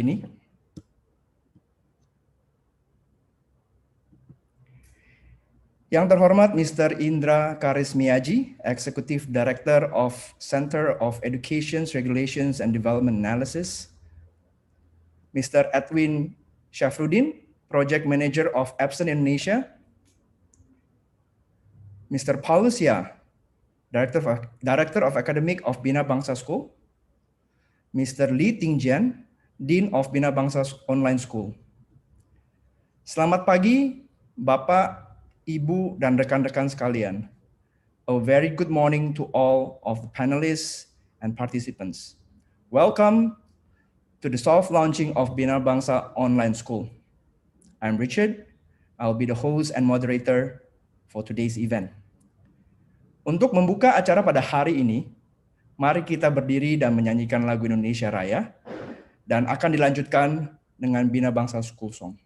ini. Yang terhormat Mr. Indra Karismiaji, Executive Director of Center of Education, Regulations and Development Analysis. Mr. Edwin Syafruddin, Project Manager of Epson Indonesia. Mr. Paulus Ya, Director of Academic of Bina Bangsa School. Mr. Lee Tingjian, Dean of Bina Bangsa Online School. Selamat pagi, Bapak, Ibu, dan rekan-rekan sekalian. A very good morning to all of the panelists and participants. Welcome to the soft launching of Bina Bangsa Online School. I'm Richard. I'll be the host and moderator for today's event. Untuk membuka acara pada hari ini, mari kita berdiri dan menyanyikan lagu Indonesia Raya, dan akan dilanjutkan dengan Bina Bangsa School Song.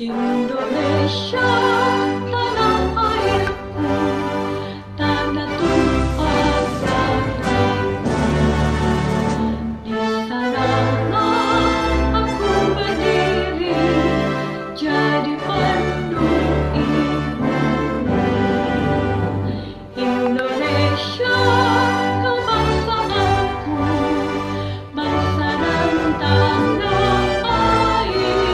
Indonesia, tanah airku, tanah tumpah darahku. Di sanalah aku berdiri, jadi pandu ilmu. Indonesia, kebangsaanku, bangsa dan tanah airku.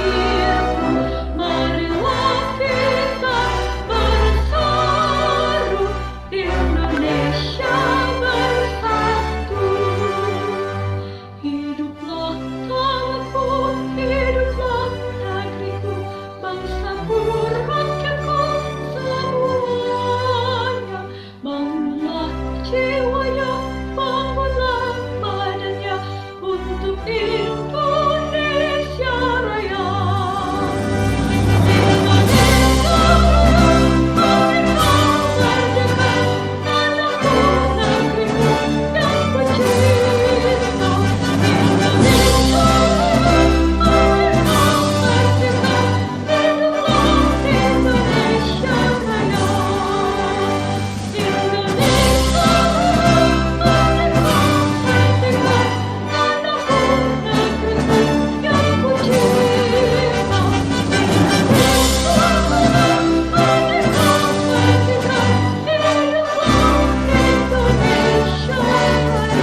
Marilah kita bersatu, Indonesia bersatu. Hiduplah tanahku, hiduplah negeriku, bangsaku, rakyatku semuanya. Bangunlah jiwanya, bangunlah badannya untuk Indonesia Raya. Indonesia, merdeka, merdeka, tanahku, negeriku yang ku cinta. Indonesia, merdeka, merdeka, hiduplah Indonesia Raya. Indonesia, merdeka, merdeka, tanahku, negeriku yang ku cinta. Indonesia, merdeka, merdeka, hiduplah Indonesia Raya.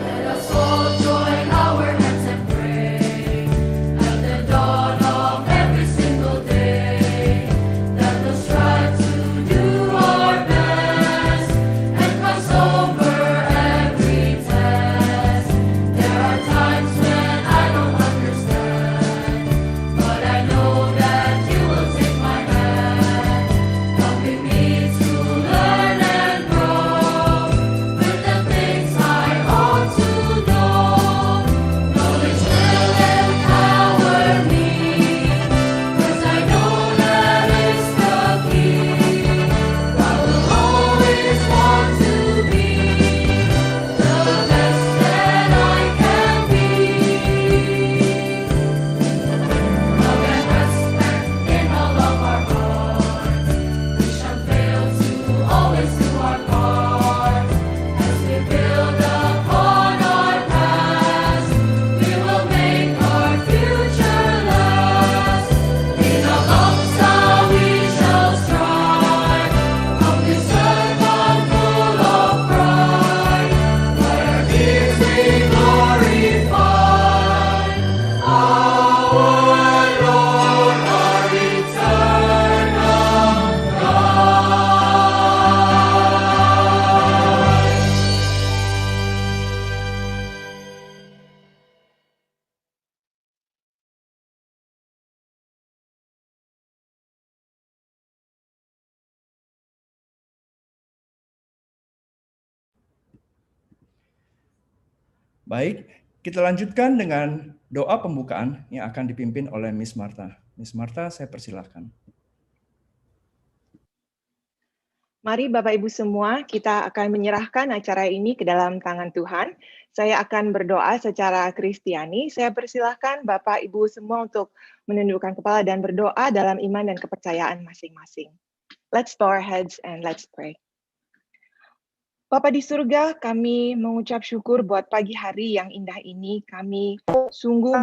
Let us all join our hands and pray at the dawn of every single day. Let us strive to do our best and cross over every test. There are times when I don't understand, but I know that you will take my hand, helping me to learn and grow with the things I ought to know. Knowledge will empower me, 'cause I know that it's the key. I will always want to be the best that I can be. Love and respect in all of our hearts. We shall fail to always do our part. As we build upon our past, we will make our future last. Bina Bangsa we shall strive, undeserved but full of pride. Let our deeds be glorified. Our Lord, our eternal God. Baik, Kita lanjutkan dengan doa pembukaan yang akan dipimpin oleh Miss Martha. Miss Martha, saya persilahkan. Mari Bapak Ibu semua, kita akan menyerahkan acara ini ke dalam tangan Tuhan. Saya akan berdoa secara Kristiani. Saya persilahkan Bapak Ibu semua untuk menundukkan kepala dan berdoa dalam iman dan kepercayaan masing-masing. Let's bow our heads and let's pray. Bapa di surga, kami mengucap syukur buat pagi hari yang indah ini. Kami sungguh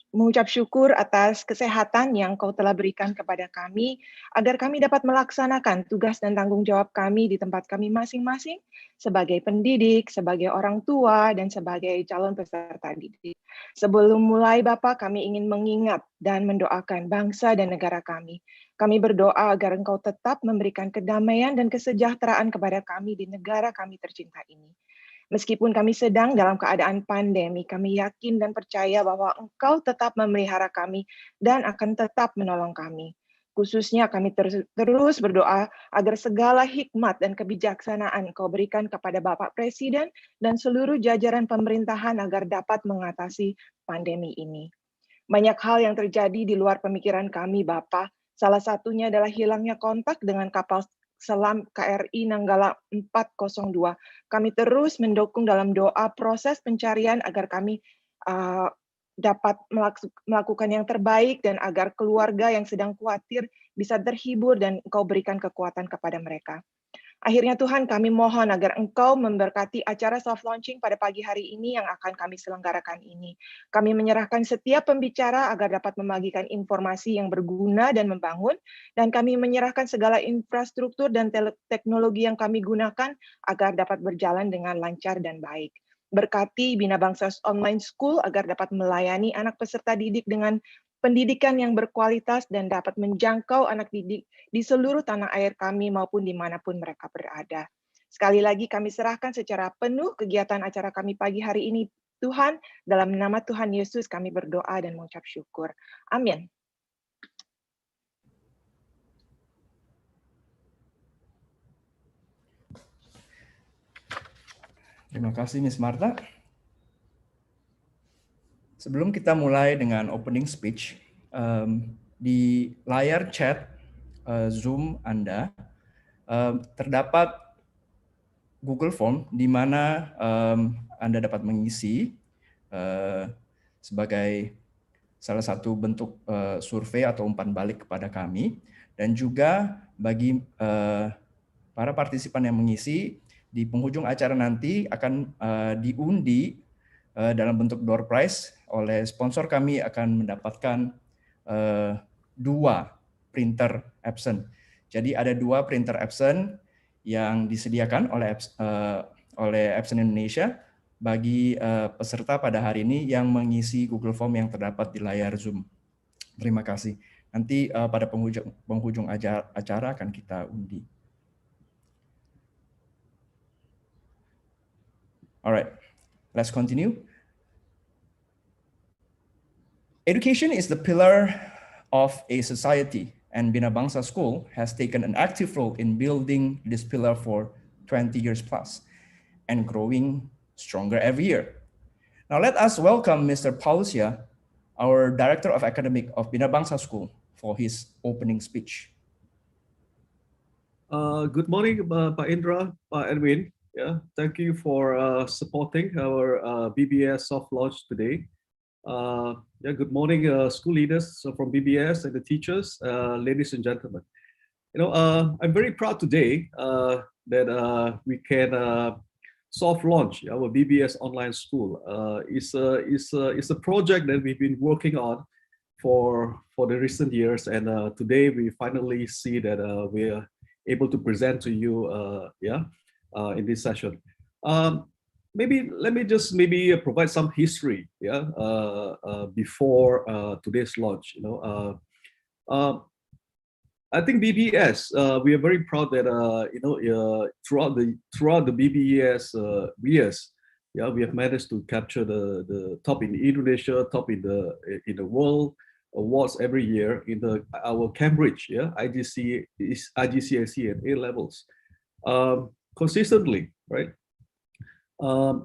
mengucap syukur atas kesehatan yang Kau telah berikan kepada kami, agar kami dapat melaksanakan tugas dan tanggung jawab kami di tempat kami masing-masing, sebagai pendidik, sebagai orang tua, dan sebagai calon peserta didik. Sebelum mulai Bapak, kami ingin mengingat dan mendoakan bangsa dan negara kami. Kami berdoa agar Engkau tetap memberikan kedamaian dan kesejahteraan kepada kami di negara kami tercinta ini. Meskipun kami sedang dalam keadaan pandemi, kami yakin dan percaya bahwa Engkau tetap memelihara kami dan akan tetap menolong kami. Khususnya kami terus berdoa agar segala hikmat dan kebijaksanaan Engkau berikan kepada Bapak Presiden dan seluruh jajaran pemerintahan agar dapat mengatasi pandemi ini. Banyak hal yang terjadi di luar pemikiran kami, Bapak. Salah satunya adalah hilangnya kontak dengan kapal selam KRI Nanggala 402. Kami terus mendukung dalam doa proses pencarian agar kami dapat melakukan yang terbaik dan agar keluarga yang sedang khawatir bisa terhibur dan Engkau berikan kekuatan kepada mereka. Akhirnya Tuhan, kami mohon agar Engkau memberkati acara soft launching pada pagi hari ini yang akan kami selenggarakan ini. Kami menyerahkan setiap pembicara agar dapat membagikan informasi yang berguna dan membangun, dan kami menyerahkan segala infrastruktur dan teknologi yang kami gunakan agar dapat berjalan dengan lancar dan baik. Berkati Bina Bangsa Online School agar dapat melayani anak peserta didik dengan pendidikan yang berkualitas dan dapat menjangkau anak didik di seluruh tanah air kami maupun dimanapun mereka berada. Sekali lagi kami serahkan secara penuh kegiatan acara kami pagi hari ini, Tuhan, dalam nama Tuhan Yesus kami berdoa dan mengucap syukur. Amin. Terima kasih Miss Martha. Sebelum kita mulai dengan opening speech, di layar chat Zoom Anda terdapat Google Form di mana Anda dapat mengisi sebagai salah satu bentuk survei atau umpan balik kepada kami, dan juga bagi para partisipan yang mengisi di penghujung acara nanti akan diundi dalam bentuk door prize oleh sponsor kami akan mendapatkan 2 printer Epson. Jadi ada 2 printer Epson yang disediakan oleh Epson Indonesia bagi peserta pada hari ini yang mengisi Google Form yang terdapat di layar Zoom. Terima kasih. Nanti pada penghujung acara akan kita undi. Alright, let's continue. Education is the pillar of a society, and Bina Bangsa School has taken an active role in building this pillar for 20 years plus and growing stronger every year. Now let us welcome Mr. Paulusia, our Director of Academic of Bina Bangsa School, for his opening speech. Good morning, Pak Indra, Pak Edwin. Yeah, thank you for supporting our BBS soft launch today. Good morning, school leaders from BBS and the teachers, ladies and gentlemen. I'm very proud today that we can soft launch our BBS online school. It's a project that we've been working on for the recent years, and today we finally see that we are able to present to you in this session. Maybe let me just provide some history before today's launch. I think BBS, we are very proud that throughout the BBS years, we have managed to capture the top in Indonesia, top in the world awards every year in our Cambridge, IGCSE and A levels consistently, right?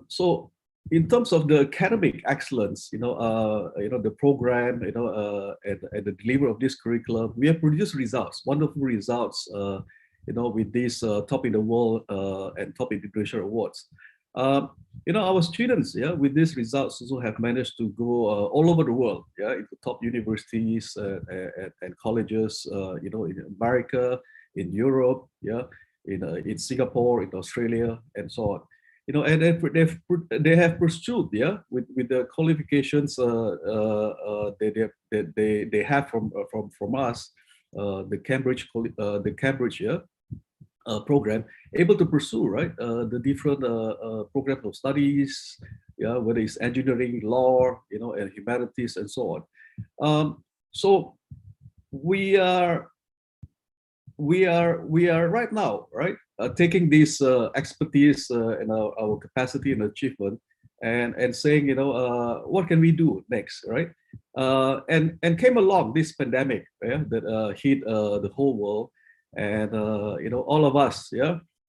So in terms of the academic excellence, the program, and the delivery of this curriculum, we have produced results, wonderful results, with these top in the world and top in Indonesia awards. Our students, with these results also have managed to go all over the world, into top universities and colleges, in America, in Europe, in Singapore, in Australia, and so on. And they have pursued, with the qualifications they have from us, the Cambridge program, able to pursue, right, the different programs of studies, whether it's engineering, law, and humanities, and so on. So we are right now, right, taking this expertise and our capacity and achievement, and saying, what can we do next, right? And came along this pandemic, that hit the whole world, and all of us,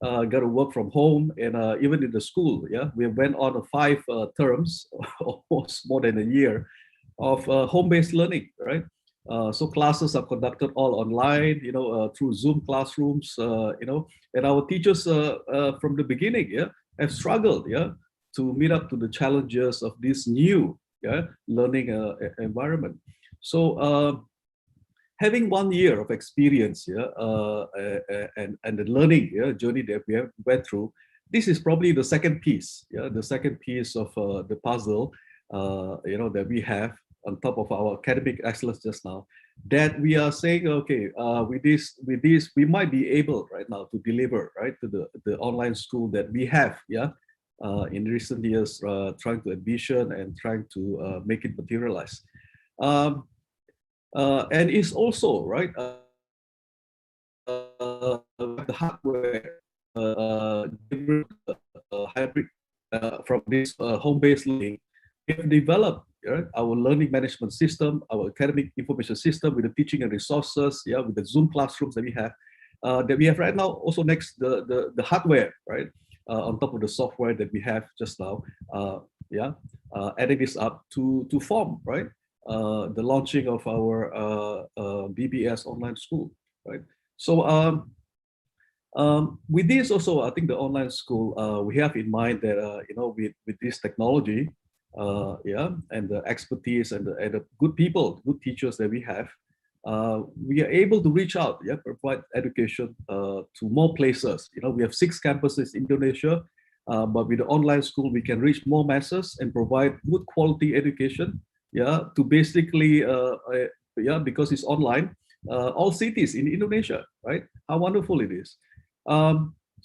got to work from home, and even in the school, we went on 5 terms, almost more than a year, of home-based learning, right? So classes are conducted all online, through Zoom classrooms, and our teachers from the beginning, have struggled, to meet up to the challenges of this new, learning environment. So having 1 year of experience, and the learning journey that we have went through, this is probably the second piece, the second piece of the puzzle, that we have on top of our academic excellence just now, that we are saying, okay, with this, we might be able right now to deliver, right, to the online school that we have, in recent years, trying to envision and trying to make it materialize. And it's also, right, the hardware, hybrid, from this home-based learning, we have developed, our learning management system, our academic information system, with the teaching and resources, with the Zoom classrooms that we have right now. Also next, the hardware, right, on top of the software that we have just now, adding this up to form, right, the launching of our BBS online school, right? So with this also, I think the online school, we have in mind that with this technology, and the expertise and the good people, good teachers that we have, we are able to reach out, provide education to more places. We have 6 campuses in Indonesia, but with the online school, we can reach more masses and provide good quality education, to basically, because it's online, all cities in Indonesia, right? How wonderful it is.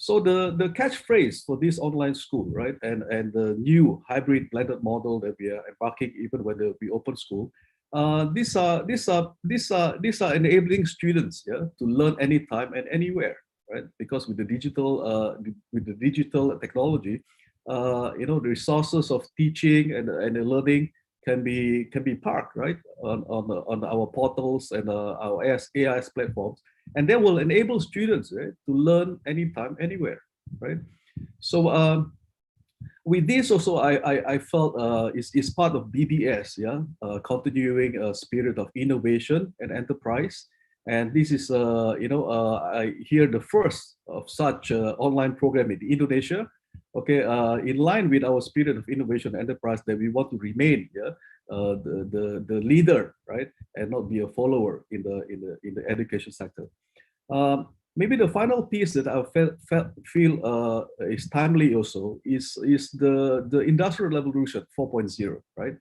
So the catchphrase for this online school, right, and the new hybrid blended model that we are embarking, even when we open school, these are enabling students, to learn anytime and anywhere, right? Because with the digital technology, the resources of teaching and the learning can be parked, right, on our portals and our AIS platforms, and that will enable students, right, to learn anytime, anywhere, right? So with this also, I felt is part of BBS, continuing a spirit of innovation and enterprise, and this is I hear the first of such online program in Indonesia. Okay, in line with our spirit of innovation and enterprise, that we want to remain, the leader, right, and not be a follower in the education sector. Maybe the final piece that I feel is timely also is the Industrial Revolution 4.0, right?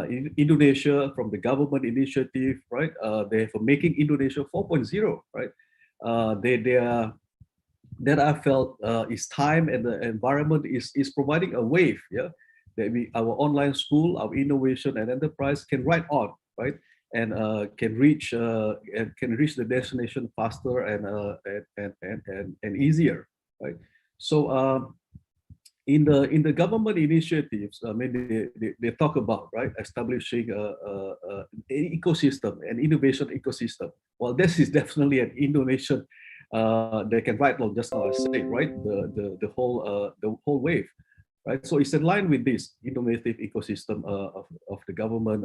In Indonesia, from the government initiative, right? They have Making Indonesia 4.0, right? That I felt is time, and the environment is providing a wave, that our online school, our innovation and enterprise can ride on, right? And can reach the destination faster and easier, right? So in the government initiatives, they talk about, right, establishing an ecosystem, an innovation ecosystem. Well, this is definitely an Indonesian they can ride along, just now I say, right, the whole wave. right? So it's in line with this innovative ecosystem of the government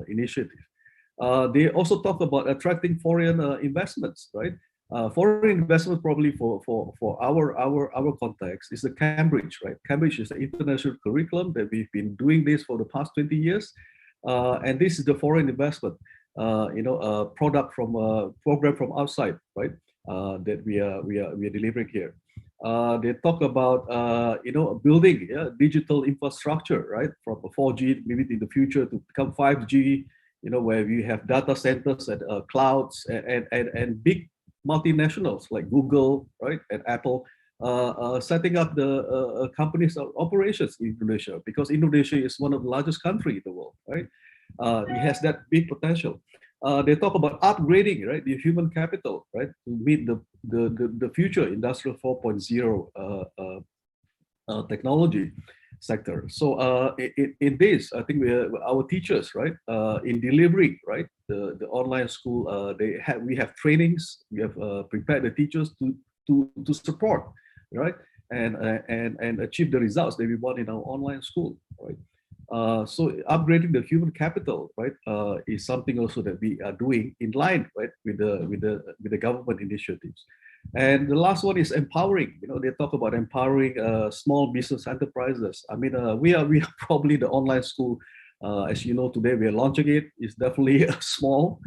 initiative. They also talk about attracting foreign investments, right? Foreign investment probably for our context is the Cambridge, right? Cambridge is an international curriculum that we've been doing this for the past 20 years. And this is the foreign investment, product from a program from outside, right? That we are delivering here. They talk about building digital infrastructure, right, from 4G maybe in the future to become 5G, where we have data centers and clouds and big multinationals like Google, right, and Apple, setting up the companies operations in Indonesia, because Indonesia is one of the largest country in the world, right? It has that big potential. They talk about upgrading, right, the human capital, right, to meet the future industrial 4.0 technology sector. So in this, I think our teachers, right, in delivering, right, the online school, we have trainings, we have prepared the teachers to support, right, and achieve the results that we want in our online school, right. So upgrading the human capital, right, is something also that we are doing in line, right, with the government initiatives. And the last one is empowering. They talk about empowering small business enterprises. I mean, we are probably the online school. As you know, today we are launching it. It's definitely a small,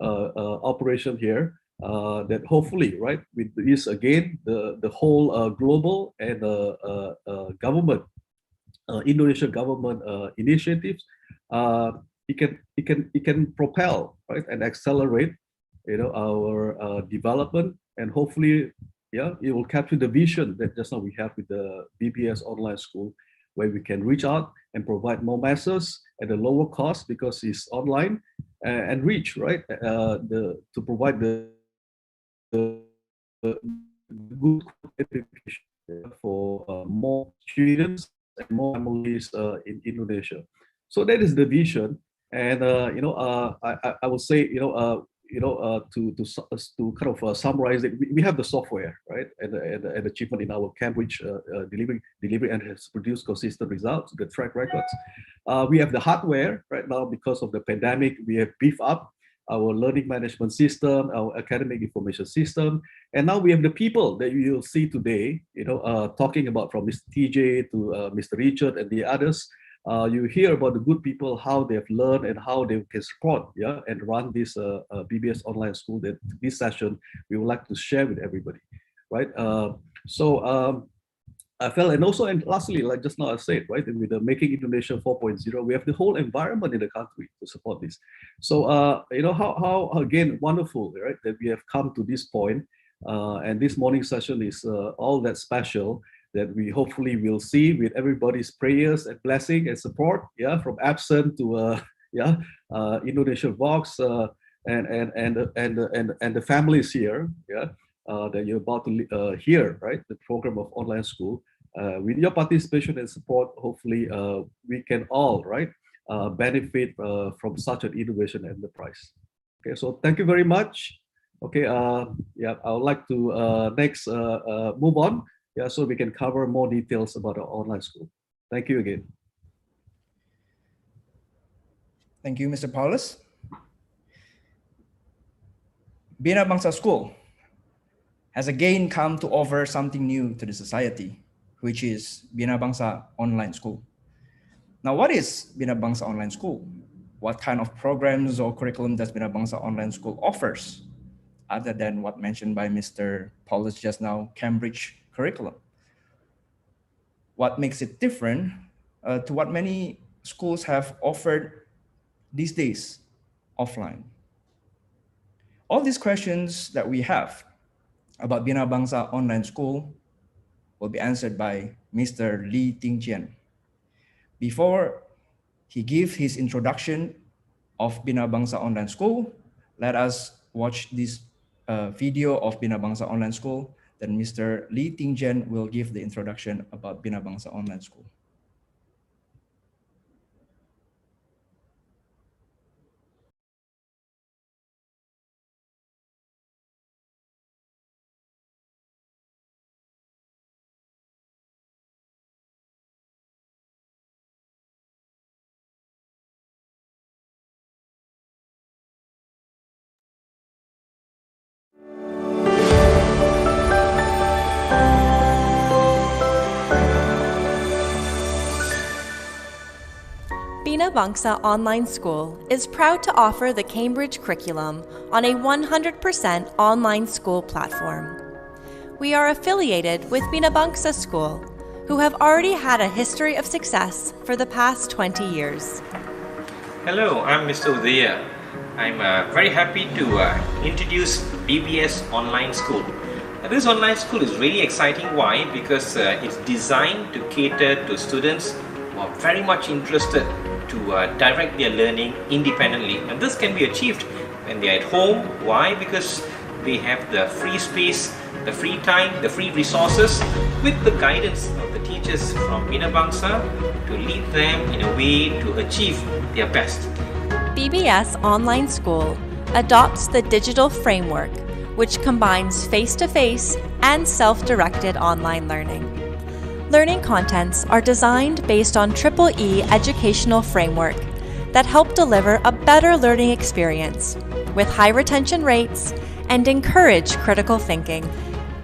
operation here. That hopefully, right, with this again, the whole global and government, Indonesian government initiatives, it can propel, right, and accelerate, our development, and hopefully, it will capture the vision that just now we have with the BBS online school, where we can reach out and provide more masses at a lower cost because it's online, and reach, right, to provide the good education for more students and more families in Indonesia. So that is the vision, and I will say, to kind of summarize it, we have the software, right, and achievement in our Cambridge delivery, and has produced consistent results, the track records. We have the hardware right now because of the pandemic. We have beefed up our learning management system, our academic information system, and now we have the people that you will see today, talking about, from Mr. TJ to Mr. Richard and the others. You hear about the good people, how they've learned and how they can support, and run this BBS online school. That this session we would like to share with everybody, right? I felt, and also, and lastly, like just now I said, right, with the Making Indonesia 4.0, we have the whole environment in the country to support this. So, how again, wonderful, right, that we have come to this point, and this morning session is all that special, that we hopefully will see with everybody's prayers and blessing and support, from absent to, Indonesia Vox, and the families here, that you're about to hear, right, the program of online school. With your participation and support, hopefully we can all, right, benefit from such an innovation enterprise. Okay, so thank you very much. Okay, I would like to next move on, so we can cover more details about our online school. Thank you again. Thank you, Mr. Paulus. Bina Bangsa School has again come to offer something new to the society, which is Bina Bangsa Online School. Now, what is Bina Bangsa Online School? What kind of programs or curriculum does Bina Bangsa Online School offers, other than what mentioned by Mr. Paulus just now, Cambridge curriculum? What makes it different to what many schools have offered these days offline? All these questions that we have about Bina Bangsa Online School will be answered by Mr. Lee Ting Jian. Before he gives his introduction of Bina Bangsa Online School, let us watch this video of Bina Bangsa Online School. Then Mr. Lee Ting Jian will give the introduction about Bina Bangsa Online School. Bina Bangsa Online School is proud to offer the Cambridge curriculum on a 100% online school platform. We are affiliated with Bina Bangsa School, who have already had a history of success for the past 20 years. Hello, I'm Mr. Udaya. I'm very happy to introduce BBS Online School. This online school is really exciting. Why? Because it's designed to cater to students who are very much interested to direct their learning independently. And this can be achieved when they're at home. Why? Because they have the free space, the free time, the free resources with the guidance of the teachers from Bina Bangsa to lead them in a way to achieve their best. BBS Online School adopts the digital framework, which combines face-to-face and self-directed online learning. Learning contents are designed based on EEE educational framework that help deliver a better learning experience with high retention rates and encourage critical thinking.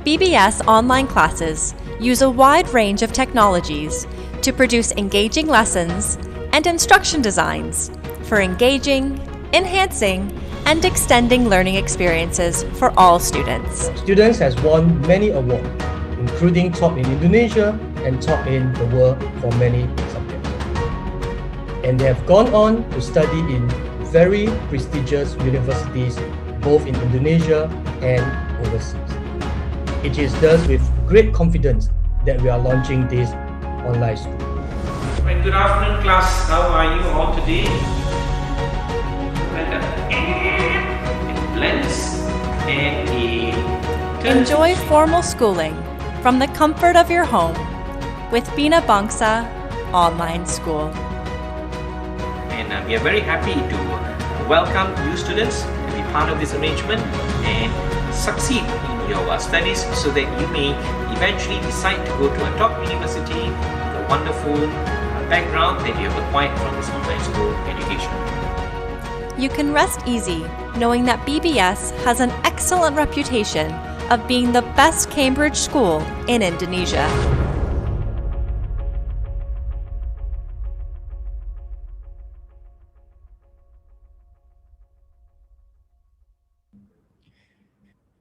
BBS online classes use a wide range of technologies to produce engaging lessons and instruction designs for engaging, enhancing, and extending learning experiences for all students. Students has won many awards, including top in Indonesia and top in the world for many subjects. And they have gone on to study in very prestigious universities, both in Indonesia and overseas. It is thus with great confidence that we are launching this online school. Right, good afternoon, class. How are you all today? It blends and it turns. Enjoy formal schooling from the comfort of your home with Bina Bangsa Online School. And we are very happy to welcome you students to be part of this arrangement and succeed in your studies so that you may eventually decide to go to a top university with a wonderful background that you have acquired from this online school education. You can rest easy knowing that BBS has an excellent reputation of being the best Cambridge school in Indonesia.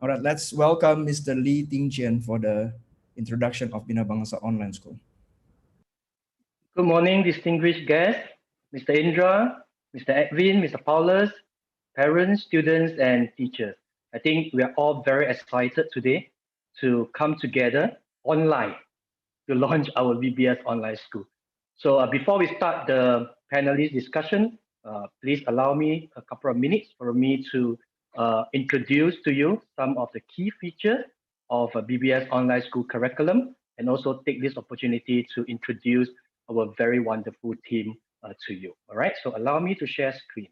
All right, let's welcome Mr. Lee Ting Jian for the introduction of Bina Bangsa Online School. Good morning, distinguished guests, Mr. Indra, Mr. Edwin, Mr. Paulus, parents, students, and teachers. I think we are all very excited today to come together online to launch our BBS Online School. So before we start the panelist discussion, please allow me a couple of minutes for me to introduce to you some of the key features of a BBS Online School curriculum, and also take this opportunity to introduce our very wonderful team to you. All right, so allow me to share screen.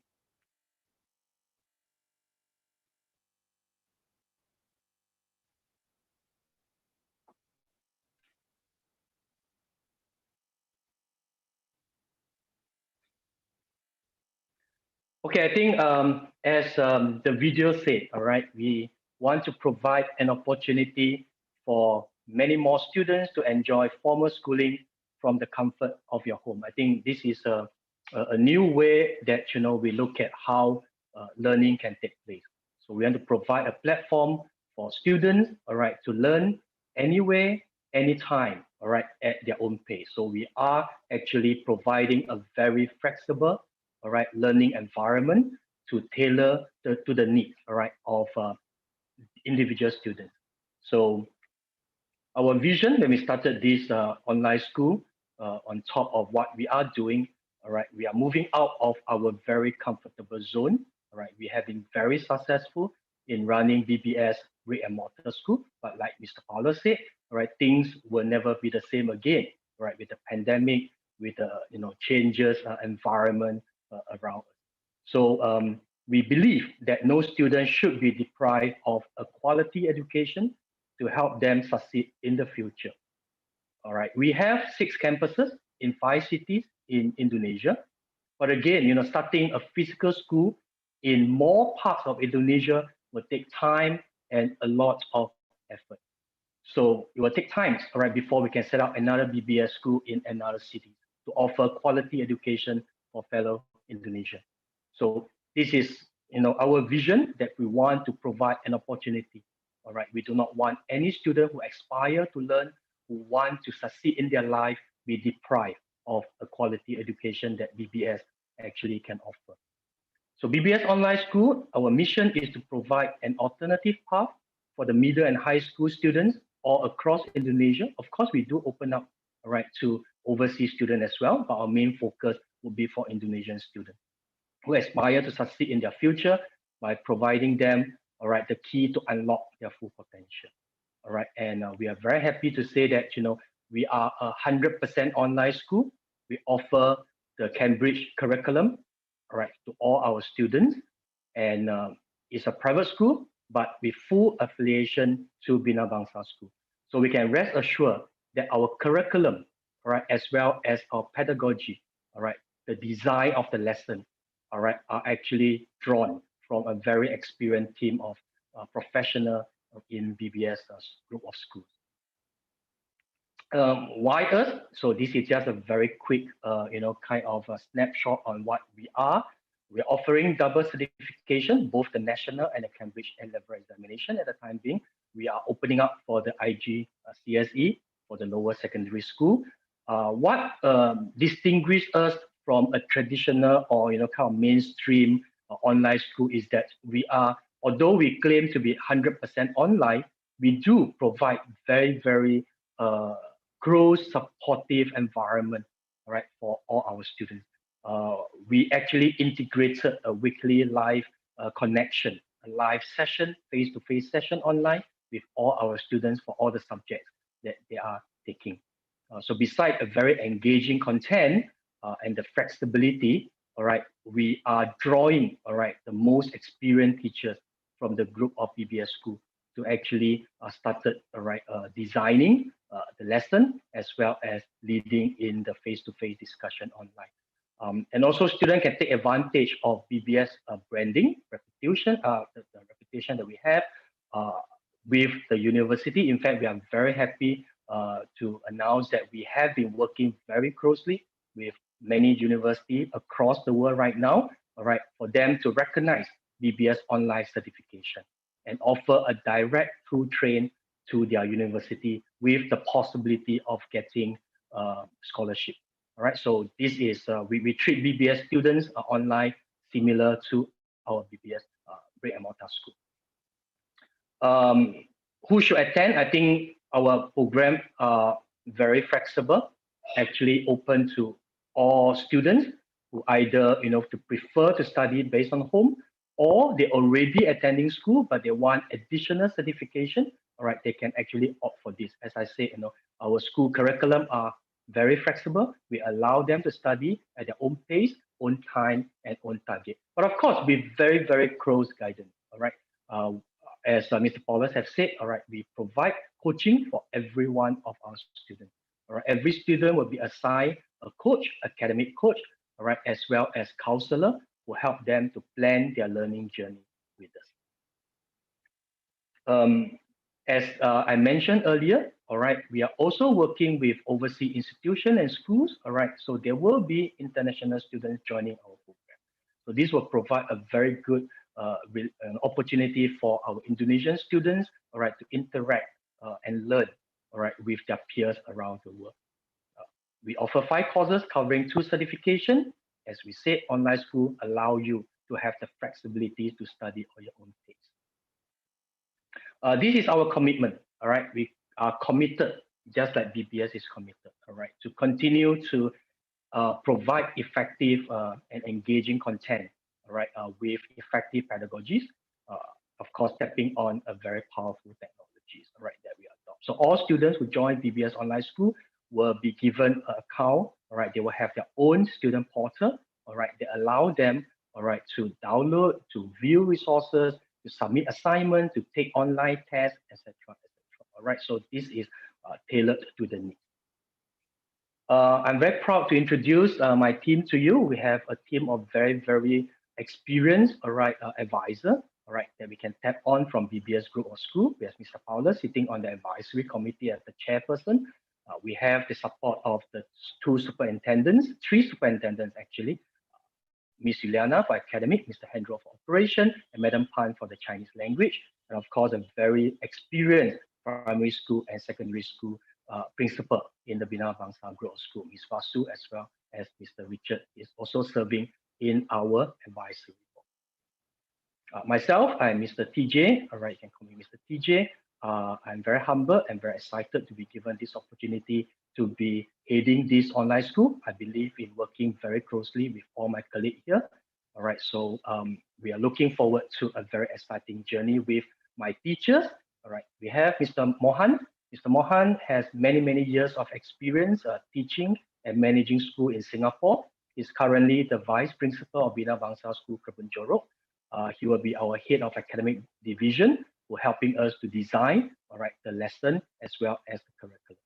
Okay, I think as the video said, all right, we want to provide an opportunity for many more students to enjoy formal schooling from the comfort of your home. I think this is a new way that we look at how learning can take place. So we want to provide a platform for students, all right, to learn anywhere, anytime, all right, at their own pace. So we are actually providing a very flexible, all right, learning environment to tailor to the needs, all right, of individual students. So our vision when we started this online school, on top of what we are doing, all right, we are moving out of our very comfortable zone. All right, we have been very successful in running BBS brick and mortar school, but like Mr. Paolo said, all right, things will never be the same again, right? With the pandemic, with the changes environment around us. So we believe that no student should be deprived of a quality education to help them succeed in the future. All right, we have 6 campuses in 5 cities in Indonesia. But again, starting a physical school in more parts of Indonesia will take time and a lot of effort. So it will take time, all right, before we can set up another BBS school in another city to offer quality education for fellow Indonesians. So this is, our vision that we want to provide an opportunity. All right, we do not want any student who aspire to learn, who want to succeed in their life, be deprived of a quality education that BBS actually can offer. So BBS Online School, our mission is to provide an alternative path for the middle and high school students all across Indonesia. Of course, we do open up, all right, to overseas students as well, but our main focus will be for Indonesian students who aspire to succeed in their future by providing them, all right, the key to unlock their full potential. All right, and we are very happy to say that, we are a 100% online school. We offer the Cambridge curriculum, all right, to all our students, and it's a private school, but with full affiliation to Bina Bangsa School. So we can rest assured that our curriculum, all right, as well as our pedagogy, all right, the design of the lesson, all right, are actually drawn from a very experienced team of professionals in BBS group of schools. Why us? So this is just a very quick, kind of a snapshot on what we are. We're offering double certification, both the national and the Cambridge A-level examination at the time being. We are opening up for the IG CSE for the lower secondary school. What distinguishes us from a traditional or kind of mainstream online school is that we are, although we claim to be 100% online, we do provide very, very close, supportive environment, all right, for all our students. We actually integrated a weekly live connection, a live session, face-to-face session online with all our students for all the subjects that they are taking. So besides a very engaging content and the flexibility, all right, we are drawing, all right, the most experienced teachers from the group of BBS school to actually started, all right, designing the lesson as well as leading in the face-to-face discussion online. And also students can take advantage of BBS branding, reputation, the reputation that we have with the university. In fact, we are very happy to announce that we have been working very closely with many universities across the world right now, all right, for them to recognize BBS online certification and offer a direct through train to their university with the possibility of getting scholarship. All right, so this is, we treat BBS students online similar to our BBS brick and mortar school. Who should attend? I think our program are very flexible, actually open to all students who either, to prefer to study based on home, or they're already attending school, but they want additional certification. All right, they can actually opt for this. As I said, our school curriculum are very flexible. We allow them to study at their own pace, own time, and own target. But of course, with very, very close guidance. All right. As Mr. Paulus has said, all right, we provide coaching for every one of our students. All right, every student will be assigned a coach, academic coach, all right, as well as counselor who help them to plan their learning journey with us. As I mentioned earlier, all right, we are also working with overseas institutions and schools, all right, so there will be international students joining our program. So this will provide a very good opportunity for our Indonesian students, all right, to interact and learn, all right, with their peers around the world. We offer 5 courses covering 2 certifications. As we said, online school allow you to have the flexibility to study on your own pace. This is our commitment, all right? We are committed, just like BBS is committed, all right, to continue to provide effective and engaging content, all right, with effective pedagogies, of course, tapping on a very powerful technologies, all right, that we adopt. So all students who join BBS Online School will be given an account, all right, they will have their own student portal, all right, they allow them, all right, to download, to view resources, to submit assignments, to take online tests, etc., all right, so this is tailored to the needs. I'm very proud to introduce my team to you. We have a team of very, very experienced, all right, advisor, all right, that we can tap on from BBS Group or School. We have Mr. Paulus sitting on the advisory committee as the chairperson. We have the support of the 2 superintendents, 3 superintendents actually, Miss Juliana for academic, Mr. Hendro for operation, and Madam Pan for the Chinese language, and of course a very experienced primary school and secondary school principal in the Bina Bangsa Growth School, Ms. Vasu, as well as Mr. Richard is also serving in our advisory board. Myself, I'm Mr. TJ. All right, you can call me Mr. TJ. I'm very humble and very excited to be given this opportunity to be heading this online school. I believe in working very closely with all my colleagues here. All right, so we are looking forward to a very exciting journey with my teachers. All right, we have Mr. Mohan. Mr. Mohan has many years of experience teaching and managing school in Singapore. He's currently the Vice Principal of Bina Bangsa School, Kebun Jorok. He will be our Head of Academic Division, who helping us to design, all right, the lesson as well as the curriculum.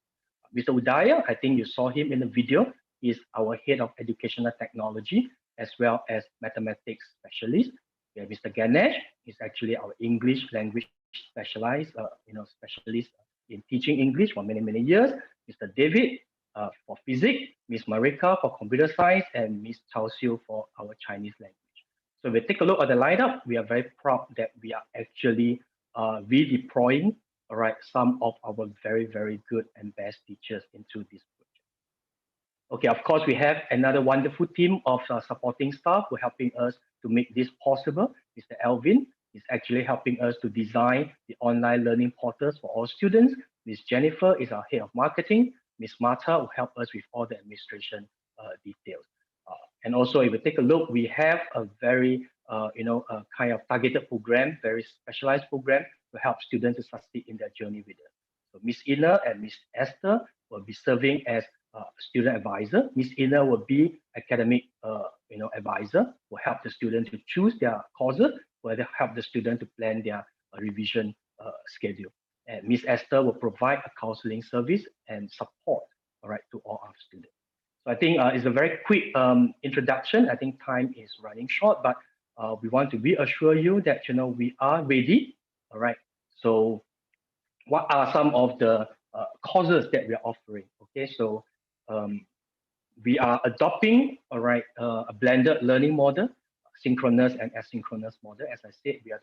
Mr. Udaya, I think you saw him in the video. He's our Head of Educational Technology as well as Mathematics Specialist. We have Mr. Ganesh. He's actually our English language specialized, specialist in teaching English for many years. Mr. David for Physics, Ms. Marika for Computer Science, and Ms. Chao Siu for our Chinese language. So if we take a look at the lineup, we are very proud that we are actually redeploying, all right, some of our very good and best teachers into this project. Okay, of course, we have another wonderful team of supporting staff who are helping us to make this possible. Mr. Alvin is actually helping us to design the online learning portals for all students. Ms. Jennifer is our Head of Marketing. Ms. Marta will help us with all the administration details. And also, if we take a look, we have a very, kind of targeted program, very specialized program to help students to succeed in their journey with us. So Ms. Ina and Ms. Esther will be serving as student advisor. Ms. Ina will be academic, advisor, will help the student to choose their courses, will help the student to plan their revision schedule. And Ms. Esther will provide a counseling service and support, all right, to all our students. So I think it's a very quick introduction. I think time is running short, but we want to reassure you that, we are ready, all right? So what are some of the courses that we are offering? Okay, so we are adopting, all right, a blended learning model, synchronous and asynchronous model. As I said, we are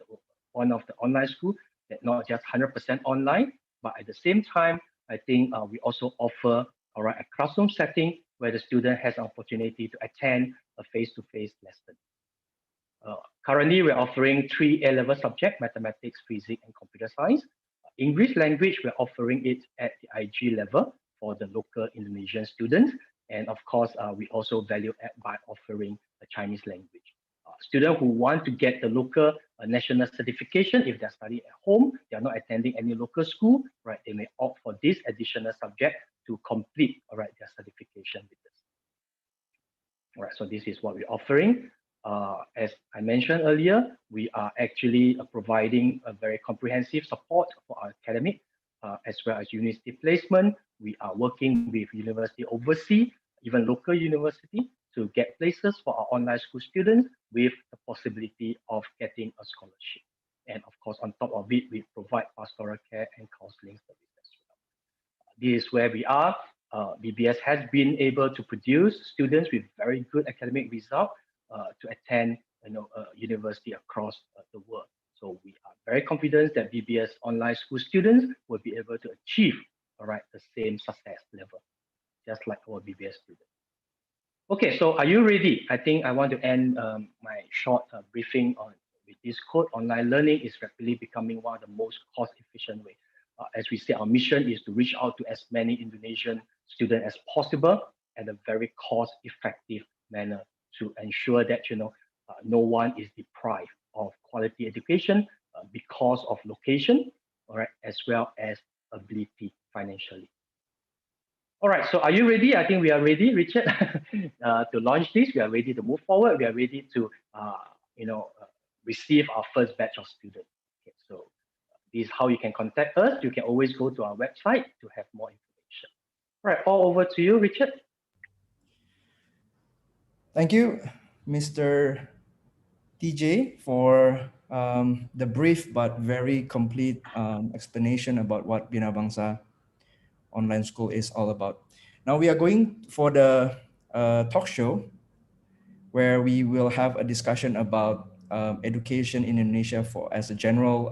one of the online schools that not just 100% online, but at the same time, I think we also offer, all right, a classroom setting where the student has an opportunity to attend a face-to-face lesson. Currently, we're offering 3 A-level subjects: mathematics, physics, and computer science. English language, we're offering it at the IG level for the local Indonesian students. And of course, we also value add by offering a Chinese language. Students who want to get the local national certification, if they're studying at home, they are not attending any local school, right? They may opt for this additional subject to complete, all right, their certification with us. All right, so this is what we're offering. As I mentioned earlier, we are actually providing a very comprehensive support for our academic, as well as university placement. We are working with university overseas, even local university, to get places for our online school students with the possibility of getting a scholarship. And of course, on top of it, we provide pastoral care and counseling services as well. This is where we are. BBS has been able to produce students with very good academic results to attend, university across the world. So we are very confident that BBS online school students will be able to achieve, all right, the same success level, just like our BBS students. Okay, so are you ready? I think I want to end my short briefing on with this quote: online learning is rapidly becoming one of the most cost-efficient ways. As we say, our mission is to reach out to as many Indonesian students as possible at a very cost-effective manner to ensure that no one is deprived of quality education because of location, all right, as well as ability financially. All right, so are you ready? I think we are ready, Richard, to launch this. We are ready to move forward. We are ready to, receive our first batch of students. Okay, so this is how you can contact us. You can always go to our website to have more information. All right, all over to you, Richard. Thank you, Mr. TJ, for the brief but very complete explanation about what Bina Bangsa Online School is all about. Now we are going for the talk show where we will have a discussion about education in Indonesia as a general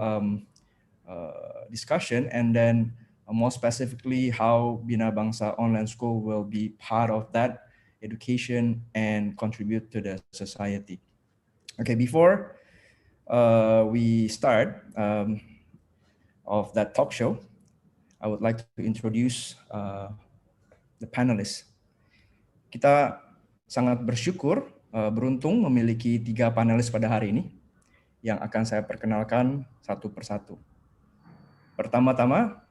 discussion, and then more specifically how Bina Bangsa Online School will be part of that education and contribute to the society. Okay, before we start of that talk show, I would like to introduce the panelists. Kita sangat bersyukur, beruntung memiliki 3 panelis pada hari ini yang akan saya perkenalkan satu persatu. Pertama-tama,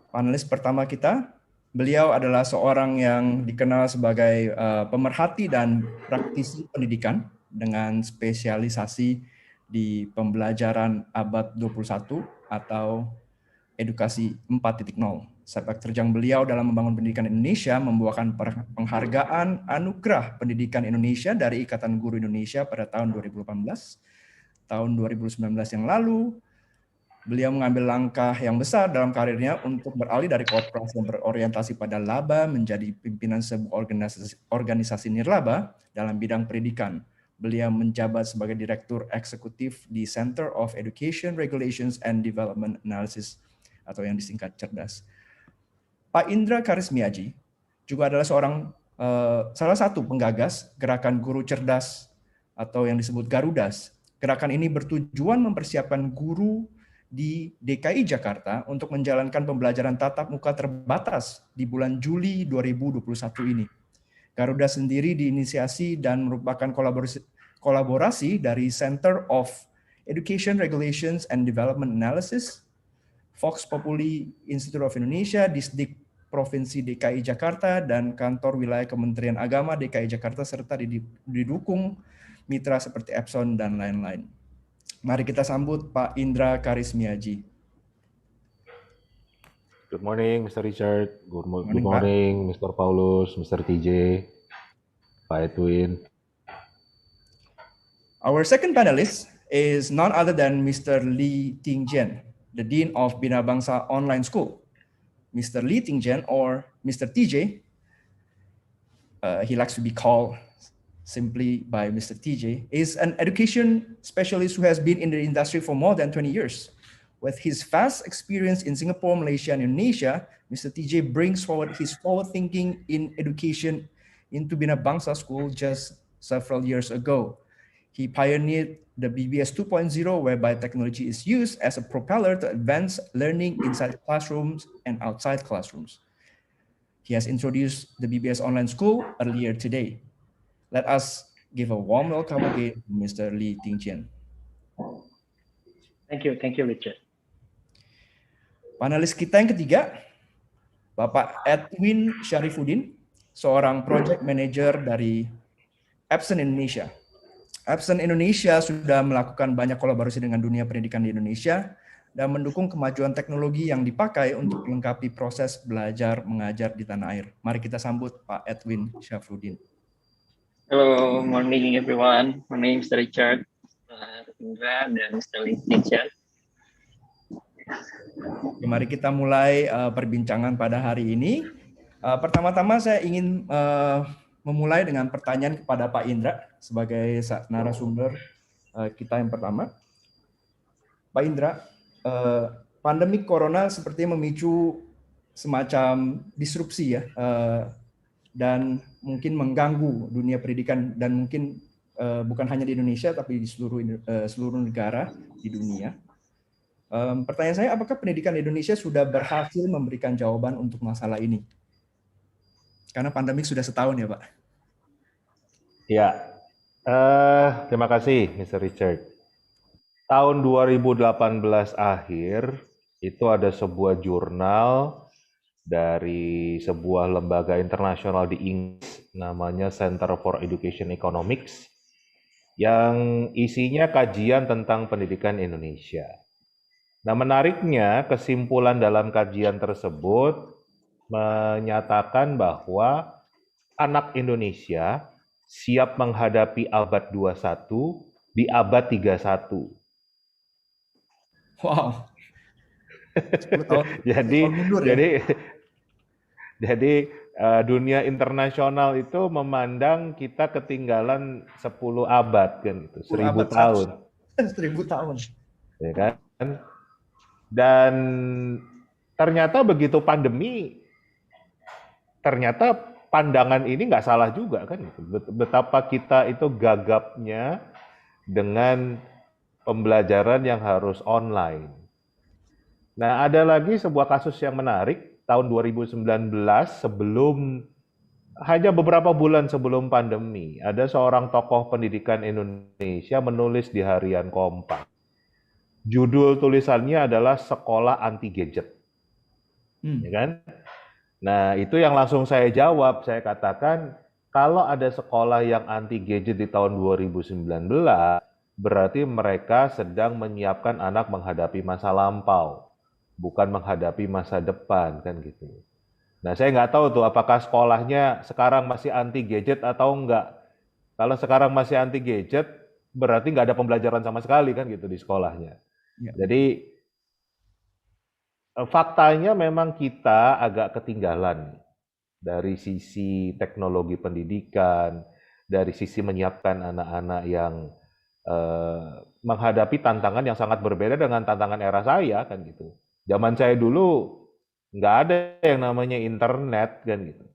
panelis pertama kita, beliau adalah seorang yang dikenal sebagai pemerhati dan praktisi pendidikan dengan spesialisasi di pembelajaran abad 21 atau edukasi 4.0. Sepak terjang beliau dalam membangun pendidikan Indonesia membuahkan penghargaan Anugerah Pendidikan Indonesia dari Ikatan Guru Indonesia pada tahun 2018. Tahun 2019 yang lalu, beliau mengambil langkah yang besar dalam karirnya untuk beralih dari korporasi yang berorientasi pada laba menjadi pimpinan sebuah organisasi nirlaba dalam bidang pendidikan. Beliau menjabat sebagai Direktur Eksekutif di Center of Education Regulations and Development Analysis atau yang disingkat CERDAS. Pak Indra Karismiaji juga adalah salah satu penggagas gerakan guru cerdas atau yang disebut Garudas. Gerakan ini bertujuan mempersiapkan guru di DKI Jakarta untuk menjalankan pembelajaran tatap muka terbatas di bulan Juli 2021 ini. Garuda sendiri diinisiasi dan merupakan kolaborasi dari Center of Education Regulations and Development Analysis, Vox Populi Institute of Indonesia, Disdik Provinsi DKI Jakarta, dan Kantor Wilayah Kementerian Agama DKI Jakarta, serta didukung mitra seperti Epson dan lain-lain. Mari kita sambut Pak Indra Karismiaji. Good morning, Mr. Richard. Good morning, Mr. Paulus, Mr. TJ, Pak Edwin. Our second panelist is none other than Mr. Lee Ting-jen, the Dean of Bina Bangsa Online School. Mr. Lee Ting-jen, or Mr. TJ, he likes to be called simply by Mr. TJ, is an education specialist who has been in the industry for more than 20 years. With his vast experience in Singapore, Malaysia, and Indonesia, Mr. TJ brings forward his forward thinking in education into Bina Bangsa School just several years ago. He pioneered the BBS 2.0, whereby technology is used as a propeller to advance learning inside classrooms and outside classrooms. He has introduced the BBS Online School earlier today. Let us give a warm welcome again to Mr. Lee Ting-jen. Thank you, Richard. Panelis kita yang ketiga, Bapak Edwin Syarifuddin, seorang project manager dari Epson Indonesia. Epson Indonesia sudah melakukan banyak kolaborasi dengan dunia pendidikan di Indonesia dan mendukung kemajuan teknologi yang dipakai untuk melengkapi proses belajar mengajar di tanah air. Mari kita sambut Pak Edwin Syarifuddin. Hello, morning everyone. My name is Richard, Indra, dan Mr. Lee Ting-jen. Mari kita mulai perbincangan pada hari ini. Pertama-tama saya ingin memulai dengan pertanyaan kepada Pak Indra sebagai narasumber kita yang pertama. Pak Indra, pandemi corona sepertinya memicu semacam disrupsi ya, dan mungkin mengganggu dunia pendidikan, dan mungkin bukan hanya di Indonesia tapi di seluruh negara di dunia. Pertanyaan saya, apakah pendidikan di Indonesia sudah berhasil memberikan jawaban untuk masalah ini? Karena pandemik sudah setahun ya, Pak. Ya, terima kasih Mr. Richard. Tahun 2018 akhir itu ada sebuah jurnal dari sebuah lembaga internasional di Inggris namanya Center for Education Economics yang isinya kajian tentang pendidikan Indonesia. Nah, menariknya kesimpulan dalam kajian tersebut menyatakan bahwa anak Indonesia siap menghadapi abad 21 di abad 31. Wow. Jadi dunia internasional itu memandang kita ketinggalan 10 abad kan itu, 1000 abad, tahun. 1000 tahun. Ya kan? Dan ternyata begitu pandemi, ternyata pandangan ini nggak salah juga kan gitu. Betapa kita itu gagapnya dengan pembelajaran yang harus online. Nah, ada lagi sebuah kasus yang menarik tahun 2019 hanya beberapa bulan sebelum pandemi, ada seorang tokoh pendidikan Indonesia menulis di harian Kompas. Judul tulisannya adalah Sekolah Anti Gadget. Ya kan? Nah, itu yang langsung saya jawab, saya katakan kalau ada sekolah yang anti gadget di tahun 2019, berarti mereka sedang menyiapkan anak menghadapi masa lampau, bukan menghadapi masa depan, kan gitu. Nah, saya nggak tahu tuh apakah sekolahnya sekarang masih anti gadget atau enggak. Kalau sekarang masih anti gadget, berarti nggak ada pembelajaran sama sekali kan gitu di sekolahnya. Ya. Jadi faktanya memang kita agak ketinggalan dari sisi teknologi pendidikan, dari sisi menyiapkan anak-anak yang menghadapi tantangan yang sangat berbeda dengan tantangan era saya kan gitu. Zaman saya dulu nggak ada yang namanya internet kan gitu.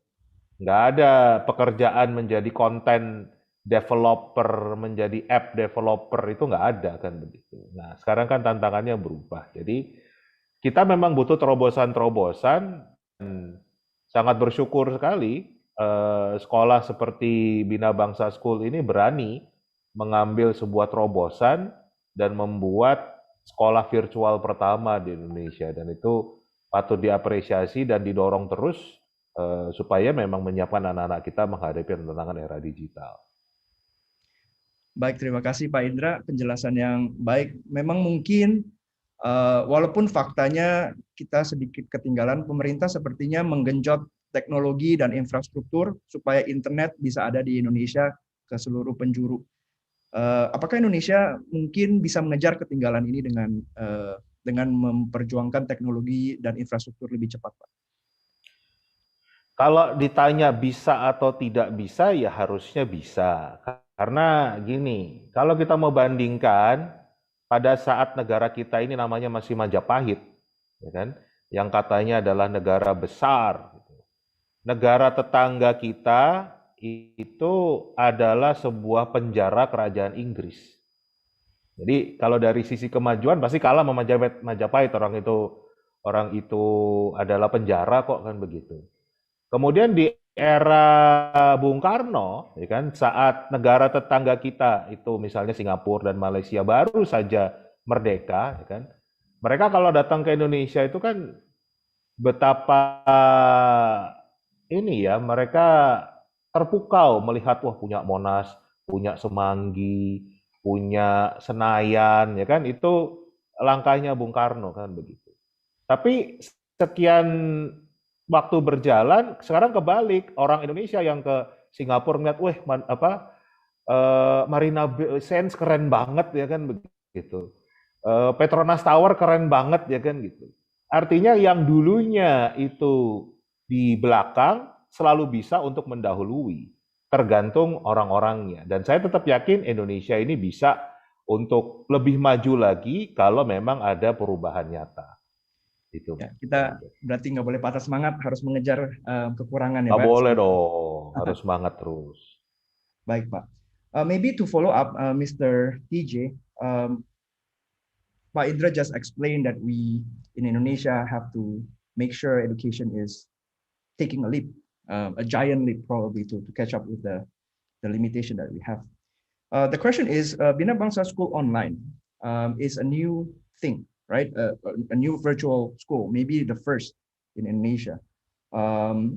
Nggak ada pekerjaan menjadi content developer, menjadi app developer, itu nggak ada kan begitu. Nah, sekarang kan tantangannya berubah. Jadi kita memang butuh terobosan-terobosan. Sangat bersyukur sekali sekolah seperti Bina Bangsa School ini berani mengambil sebuah terobosan dan membuat sekolah virtual pertama di Indonesia, dan itu patut diapresiasi dan didorong terus supaya memang menyiapkan anak-anak kita menghadapi tantangan era digital. Baik, terima kasih Pak Indra, penjelasan yang baik. Memang mungkin walaupun faktanya kita sedikit ketinggalan, pemerintah sepertinya menggenjot teknologi dan infrastruktur supaya internet bisa ada di Indonesia ke seluruh penjuru. Apakah Indonesia mungkin bisa mengejar ketinggalan ini dengan memperjuangkan teknologi dan infrastruktur lebih cepat, Pak? Kalau ditanya bisa atau tidak bisa, ya harusnya bisa. Karena gini, kalau kita mau bandingkan, pada saat negara kita ini namanya masih Majapahit, ya kan, yang katanya adalah negara besar, negara tetangga kita itu adalah sebuah penjara kerajaan Inggris. Jadi kalau dari sisi kemajuan pasti kalah sama Majapahit, orang itu adalah penjara kok kan begitu. Kemudian di era Bung Karno, ya kan, saat negara tetangga kita itu misalnya Singapura dan Malaysia baru saja merdeka, ya kan, mereka kalau datang ke Indonesia itu kan betapa ini ya, mereka terpukau melihat wah punya Monas, punya Semanggi, punya Senayan, ya kan, itu langkahnya Bung Karno kan begitu. Tapi sekian waktu berjalan, sekarang kebalik, orang Indonesia yang ke Singapura ngeliat, wah Marina Bay Sands keren banget ya kan begitu, Petronas Tower keren banget ya kan gitu. Artinya yang dulunya itu di belakang selalu bisa untuk mendahului, tergantung orang-orangnya. Dan saya tetap yakin Indonesia ini bisa untuk lebih maju lagi kalau memang ada perubahan nyata. Itu. Ya, kita berarti nggak boleh patah semangat, harus mengejar kekurangan ya, Pak. Pak. Boleh dong, harus semangat terus. Baik, Pak. Maybe to follow up, Mr. TJ, Pak Indra just explained that we in Indonesia have to make sure education is taking a leap, a giant leap probably to catch up with the limitation that we have. The question is, Bina Bangsa School Online is a new thing, right? A new virtual school, maybe the first in Indonesia,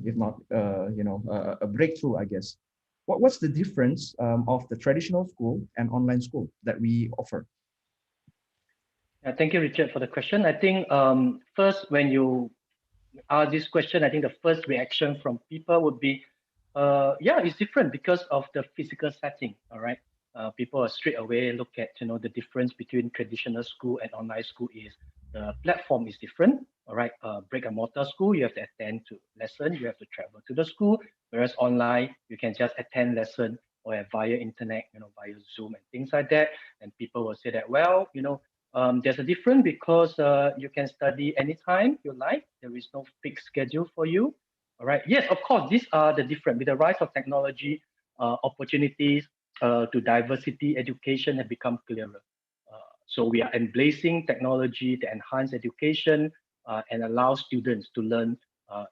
if not, a breakthrough, I guess. What's the difference of the traditional school and online school that we offer? Thank you, Richard, for the question. I think first, when you ask this question, I think the first reaction from people would be, yeah, it's different because of the physical setting. All right, people are straight away look at the difference between traditional school and online school is the platform is different. All right, brick and mortar school, you have to attend to lesson, you have to travel to the school, whereas online, you can just attend lesson or via internet, via Zoom and things like that. And people will say that, well, there's a difference because you can study anytime you like. There is no fixed schedule for you. All right. Yes, of course, these are the different. With the rise of technology, opportunities to diversity education have become clearer. So we are embracing technology to enhance education and allow students to learn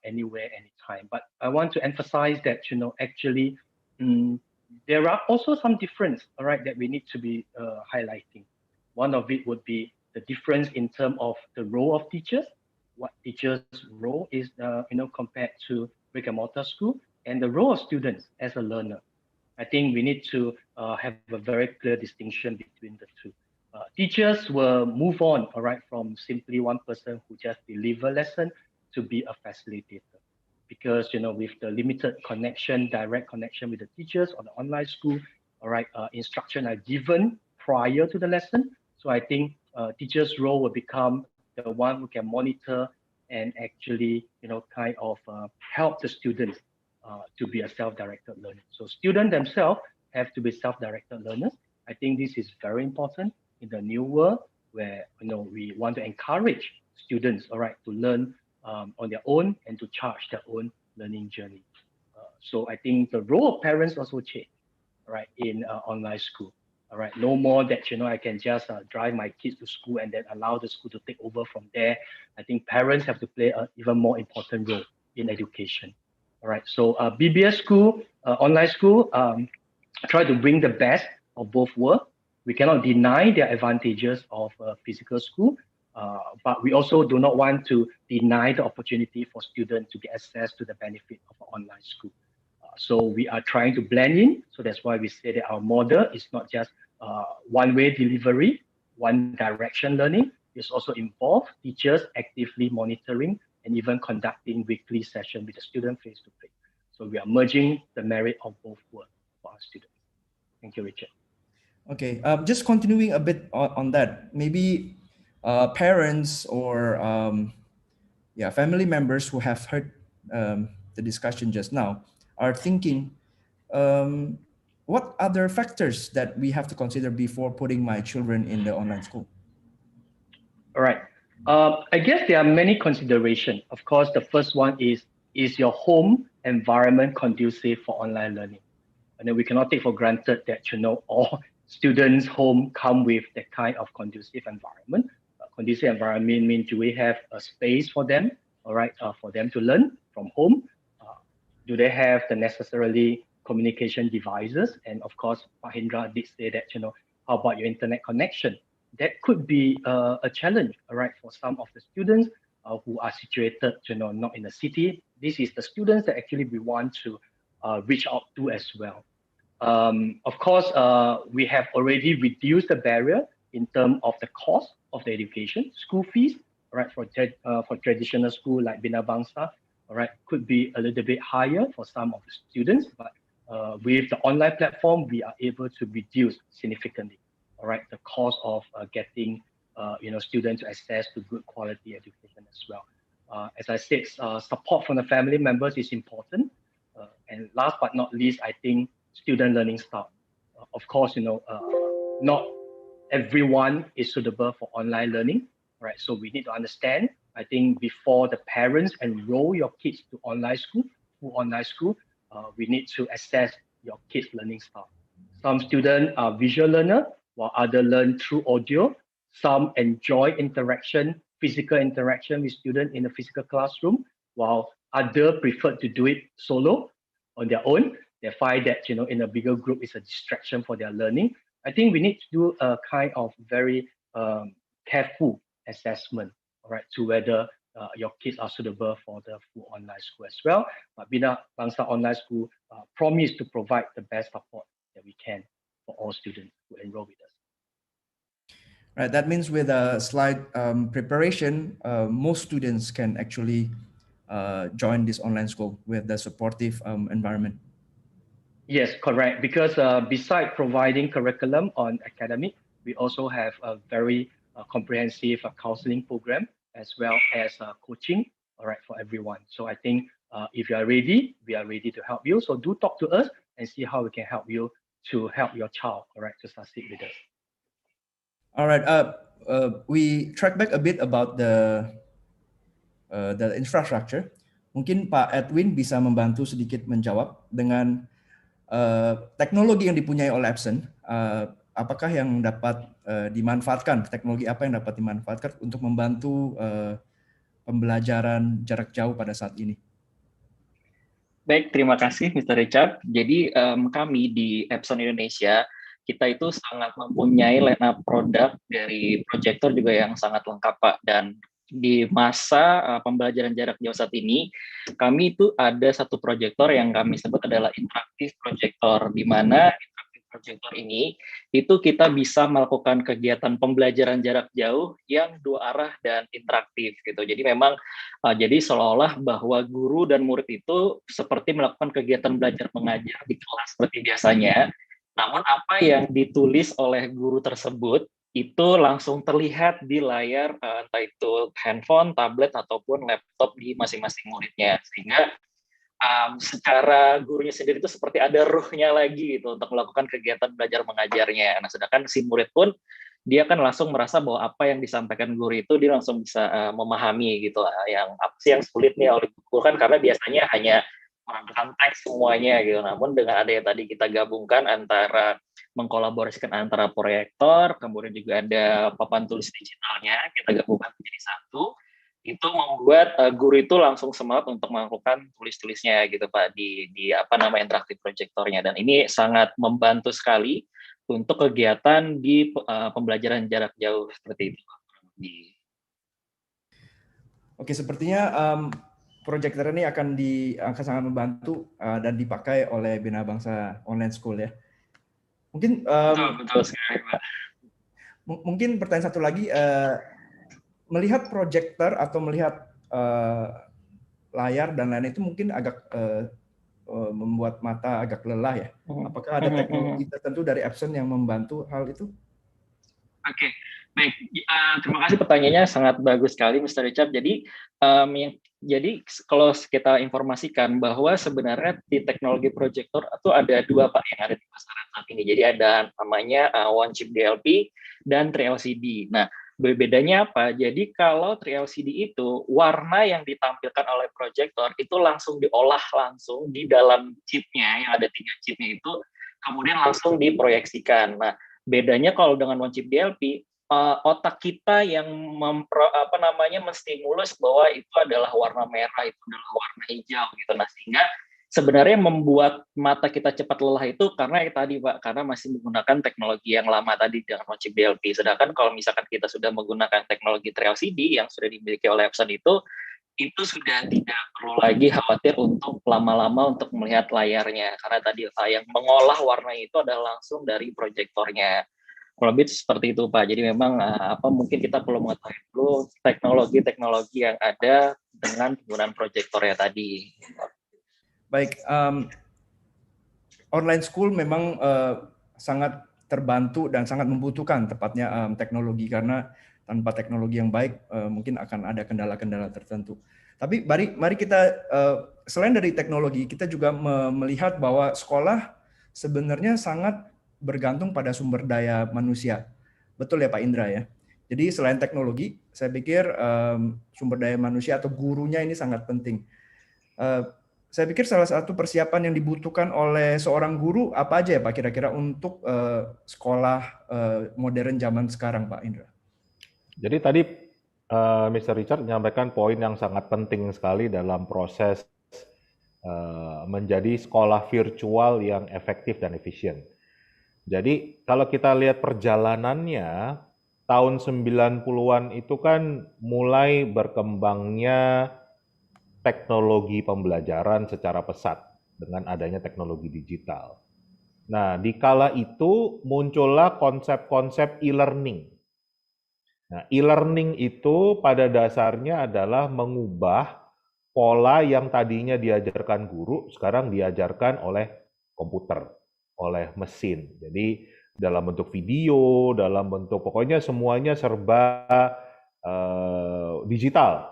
anywhere, anytime. But I want to emphasize that, actually, there are also some difference, all right, that we need to be highlighting. One of it would be the difference in terms of the role of teachers, what teachers' role is, compared to brick and mortar school, and the role of students as a learner. I think we need to have a very clear distinction between the two. Teachers will move on, all right, from simply one person who just deliver lesson to be a facilitator. Because, with the limited connection, direct connection with the teachers or the online school, all right, instruction are given prior to the lesson. So I think teachers' role will become the one who can monitor and actually, kind of help the students to be a self-directed learner. So students themselves have to be self-directed learners. I think this is very important in the new world where we want to encourage students, all right, to learn on their own and to charge their own learning journey. So I think the role of parents also change, right, in online school. All right, no more that I can just drive my kids to school and then allow the school to take over from there. I think parents have to play an even more important role in education. All right, so BBS school, online school, try to bring the best of both worlds. We cannot deny the advantages of physical school, but we also do not want to deny the opportunity for students to get access to the benefit of online school. So we are trying to blend in. So that's why we say that our model is not just one-way delivery, one direction learning. It's also involve teachers actively monitoring and even conducting weekly session with the student face-to-face. So we are merging the merit of both worlds for our students. Thank you, Richard. Okay, just continuing a bit on that, maybe parents or family members who have heard the discussion just now are thinking, what other factors that we have to consider before putting my children in the online school? All right. I guess there are many considerations. Of course, the first one is your home environment conducive for online learning? And then we cannot take for granted that, all students' home come with that kind of conducive environment. Conducive environment means, do we have a space for them, all right, for them to learn from home? Do they have the necessarily communication devices? And of course, Mahindra did say that, how about your internet connection? That could be a challenge, all right, for some of the students who are situated, not in the city. This is the students that actually we want to reach out to as well. Of course, we have already reduced the barrier in terms of the cost of the education, school fees, right, for traditional school like Bina Bangsa, all right, could be a little bit higher for some of the students, but with the online platform, we are able to reduce significantly, all right, the cost of getting, students to access to good quality education as well. As I said, support from the family members is important. And last but not least, I think student learning style. Of course, not everyone is suitable for online learning, right? So we need to understand, I think before the parents enroll your kids to online school, we need to assess your kids' learning style. Some students are visual learner, while others learn through audio. Some enjoy interaction, physical interaction with students in a physical classroom, while others prefer to do it solo on their own. They find that, in a bigger group is a distraction for their learning. I think we need to do a kind of very careful assessment, all right, to whether your kids are suitable for the full online school as well. But Bina Bangsa Online School promise to provide the best support that we can for all students who enroll with us. Right, that means with a slight preparation, most students can actually join this online school with the supportive environment. Yes, correct. Because besides providing curriculum on academic, we also have a very comprehensive counseling program as well as coaching, all right, for everyone. So I think if you are ready, we are ready to help you. So do talk to us and see how we can help you to help your child, all right, to succeed with us. All right. We track back a bit about the infrastructure. Mungkin Pak Edwin bisa membantu sedikit menjawab dengan teknologi yang dipunyai oleh Epson. Apakah yang dapat dimanfaatkan, teknologi apa yang dapat dimanfaatkan untuk membantu pembelajaran jarak jauh pada saat ini? Baik, terima kasih Mr. Richard. Jadi kami di Epson Indonesia, kita itu sangat mempunyai line up produk dari proyektor juga yang sangat lengkap Pak. Dan di masa pembelajaran jarak jauh saat ini, kami itu ada satu proyektor yang kami sebut adalah interaktif proyektor, di mana interaktif proyektor ini itu kita bisa melakukan kegiatan pembelajaran jarak jauh yang dua arah dan interaktif gitu. Jadi memang jadi seolah-olah bahwa guru dan murid itu seperti melakukan kegiatan belajar mengajar di kelas seperti biasanya. Namun apa yang ditulis oleh guru tersebut itu langsung terlihat di layar entah itu handphone, tablet ataupun laptop di masing-masing muridnya, sehingga secara gurunya sendiri itu seperti ada ruhnya lagi gitu untuk melakukan kegiatan belajar mengajarnya. Nah, sedangkan si murid pun dia kan langsung merasa bahwa apa yang disampaikan guru itu dia langsung bisa memahami gitu. Yang apa sih yang sulit nih oleh guru kan, karena biasanya hanya menampilkan teks semuanya gitu. Namun dengan ada yang tadi kita gabungkan antara mengkolaborasikan antara proyektor, kemudian juga ada papan tulis digitalnya, kita gabungkan menjadi satu, itu membuat guru itu langsung semangat untuk melakukan tulis-tulisnya gitu Pak di apa nama interaktif proyektornya. Dan ini sangat membantu sekali untuk kegiatan di pembelajaran jarak jauh seperti itu. Oke, sepertinya proyektor ini akan sangat membantu dan dipakai oleh Bina Bangsa Online School ya. Mungkin betul sekali Pak. Mungkin pertanyaan satu lagi, melihat proyektor atau melihat layar dan lain itu mungkin agak membuat mata agak lelah ya. Apakah ada teknologi tertentu dari Epson yang membantu hal itu? Oke, baik. Terima kasih pertanyaannya, sangat bagus sekali Mr. Richard. Jadi kalau kita informasikan bahwa sebenarnya di teknologi proyektor itu ada dua Pak yang ada di pasaran saat ini. Jadi ada namanya One Chip DLP dan 3LCD. Nah, berbedanya apa? Jadi kalau 3LCD itu warna yang ditampilkan oleh proyektor itu langsung diolah langsung di dalam chipnya yang ada 3 chipnya itu, kemudian langsung diproyeksikan. Nah, bedanya kalau dengan One Chip DLP, otak kita yang menstimulus bahwa itu adalah warna merah, itu adalah warna hijau gitu. Nah, sehingga sebenarnya membuat mata kita cepat lelah itu karena tadi Pak, karena masih menggunakan teknologi yang lama tadi dengan One Chip DLP. Sedangkan kalau misalkan kita sudah menggunakan teknologi 3LCD yang sudah dimiliki oleh Epson itu sudah tidak perlu lagi khawatir untuk lama-lama untuk melihat layarnya, karena tadi yang mengolah warna itu adalah langsung dari proyektornya. Kurang lebih seperti itu Pak. Jadi memang mungkin kita perlu mengetahui dulu teknologi-teknologi yang ada dengan penggunaan proyektornya tadi. Baik, online school memang sangat terbantu dan sangat membutuhkan tepatnya teknologi, karena tanpa teknologi yang baik mungkin akan ada kendala-kendala tertentu. Tapi mari kita selain dari teknologi, kita juga melihat bahwa sekolah sebenarnya sangat bergantung pada sumber daya manusia. Betul ya Pak Indra ya? Jadi selain teknologi, saya pikir sumber daya manusia atau gurunya ini sangat penting. Saya pikir salah satu persiapan yang dibutuhkan oleh seorang guru apa aja ya Pak kira-kira untuk sekolah modern zaman sekarang Pak Indra? Jadi tadi Mr. Richard menyampaikan poin yang sangat penting sekali dalam proses menjadi sekolah virtual yang efektif dan efisien. Jadi kalau kita lihat perjalanannya, tahun 90-an itu kan mulai berkembangnya teknologi pembelajaran secara pesat dengan adanya teknologi digital. Nah, di kala itu muncullah konsep-konsep e-learning. Nah, e-learning itu pada dasarnya adalah mengubah pola yang tadinya diajarkan guru, sekarang diajarkan oleh komputer, oleh mesin. Jadi dalam bentuk video, dalam bentuk pokoknya semuanya serba digital.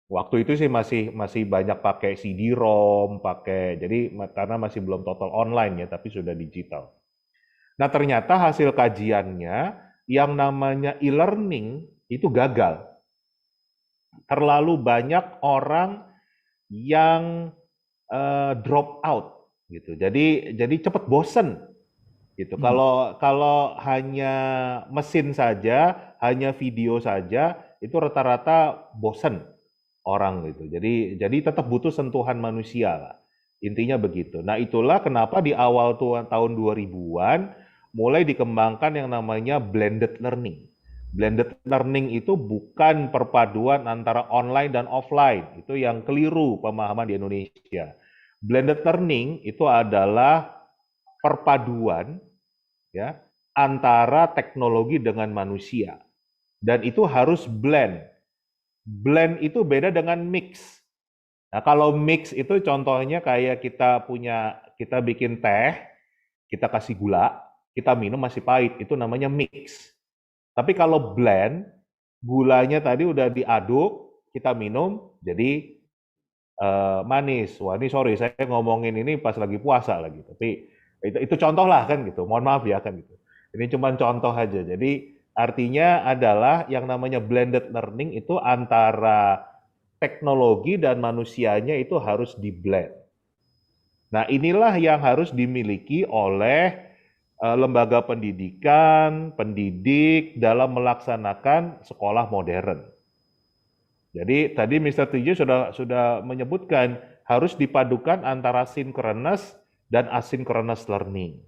Waktu itu sih masih banyak pakai CD-ROM, jadi karena masih belum total online ya, tapi sudah digital. Nah, ternyata hasil kajiannya yang namanya e-learning itu gagal. Terlalu banyak orang yang drop out gitu. Jadi cepat bosen gitu. Kalau hanya mesin saja, hanya video saja, itu rata-rata bosen orang gitu. Jadi tetap butuh sentuhan manusia lah. Intinya begitu. Nah, itulah kenapa di awal tahun 2000-an mulai dikembangkan yang namanya blended learning. Blended learning itu bukan perpaduan antara online dan offline. Itu yang keliru pemahaman di Indonesia. Blended learning itu adalah perpaduan ya antara teknologi dengan manusia. Dan itu harus blend. Blend itu beda dengan mix. Nah, kalau mix itu contohnya kayak kita bikin teh, kita kasih gula, kita minum masih pahit, itu namanya mix. Tapi kalau blend, gulanya tadi udah diaduk, kita minum, jadi manis. Wah, ini sorry, saya ngomongin ini pas lagi puasa lagi. Tapi itu contoh lah kan gitu. Mohon maaf ya kan gitu. Ini cuma contoh aja. Jadi artinya adalah yang namanya blended learning itu antara teknologi dan manusianya itu harus di-blend. Nah, inilah yang harus dimiliki oleh lembaga pendidikan, pendidik dalam melaksanakan sekolah modern. Jadi tadi Mr. TJ sudah menyebutkan harus dipadukan antara synchronous dan asynchronous learning.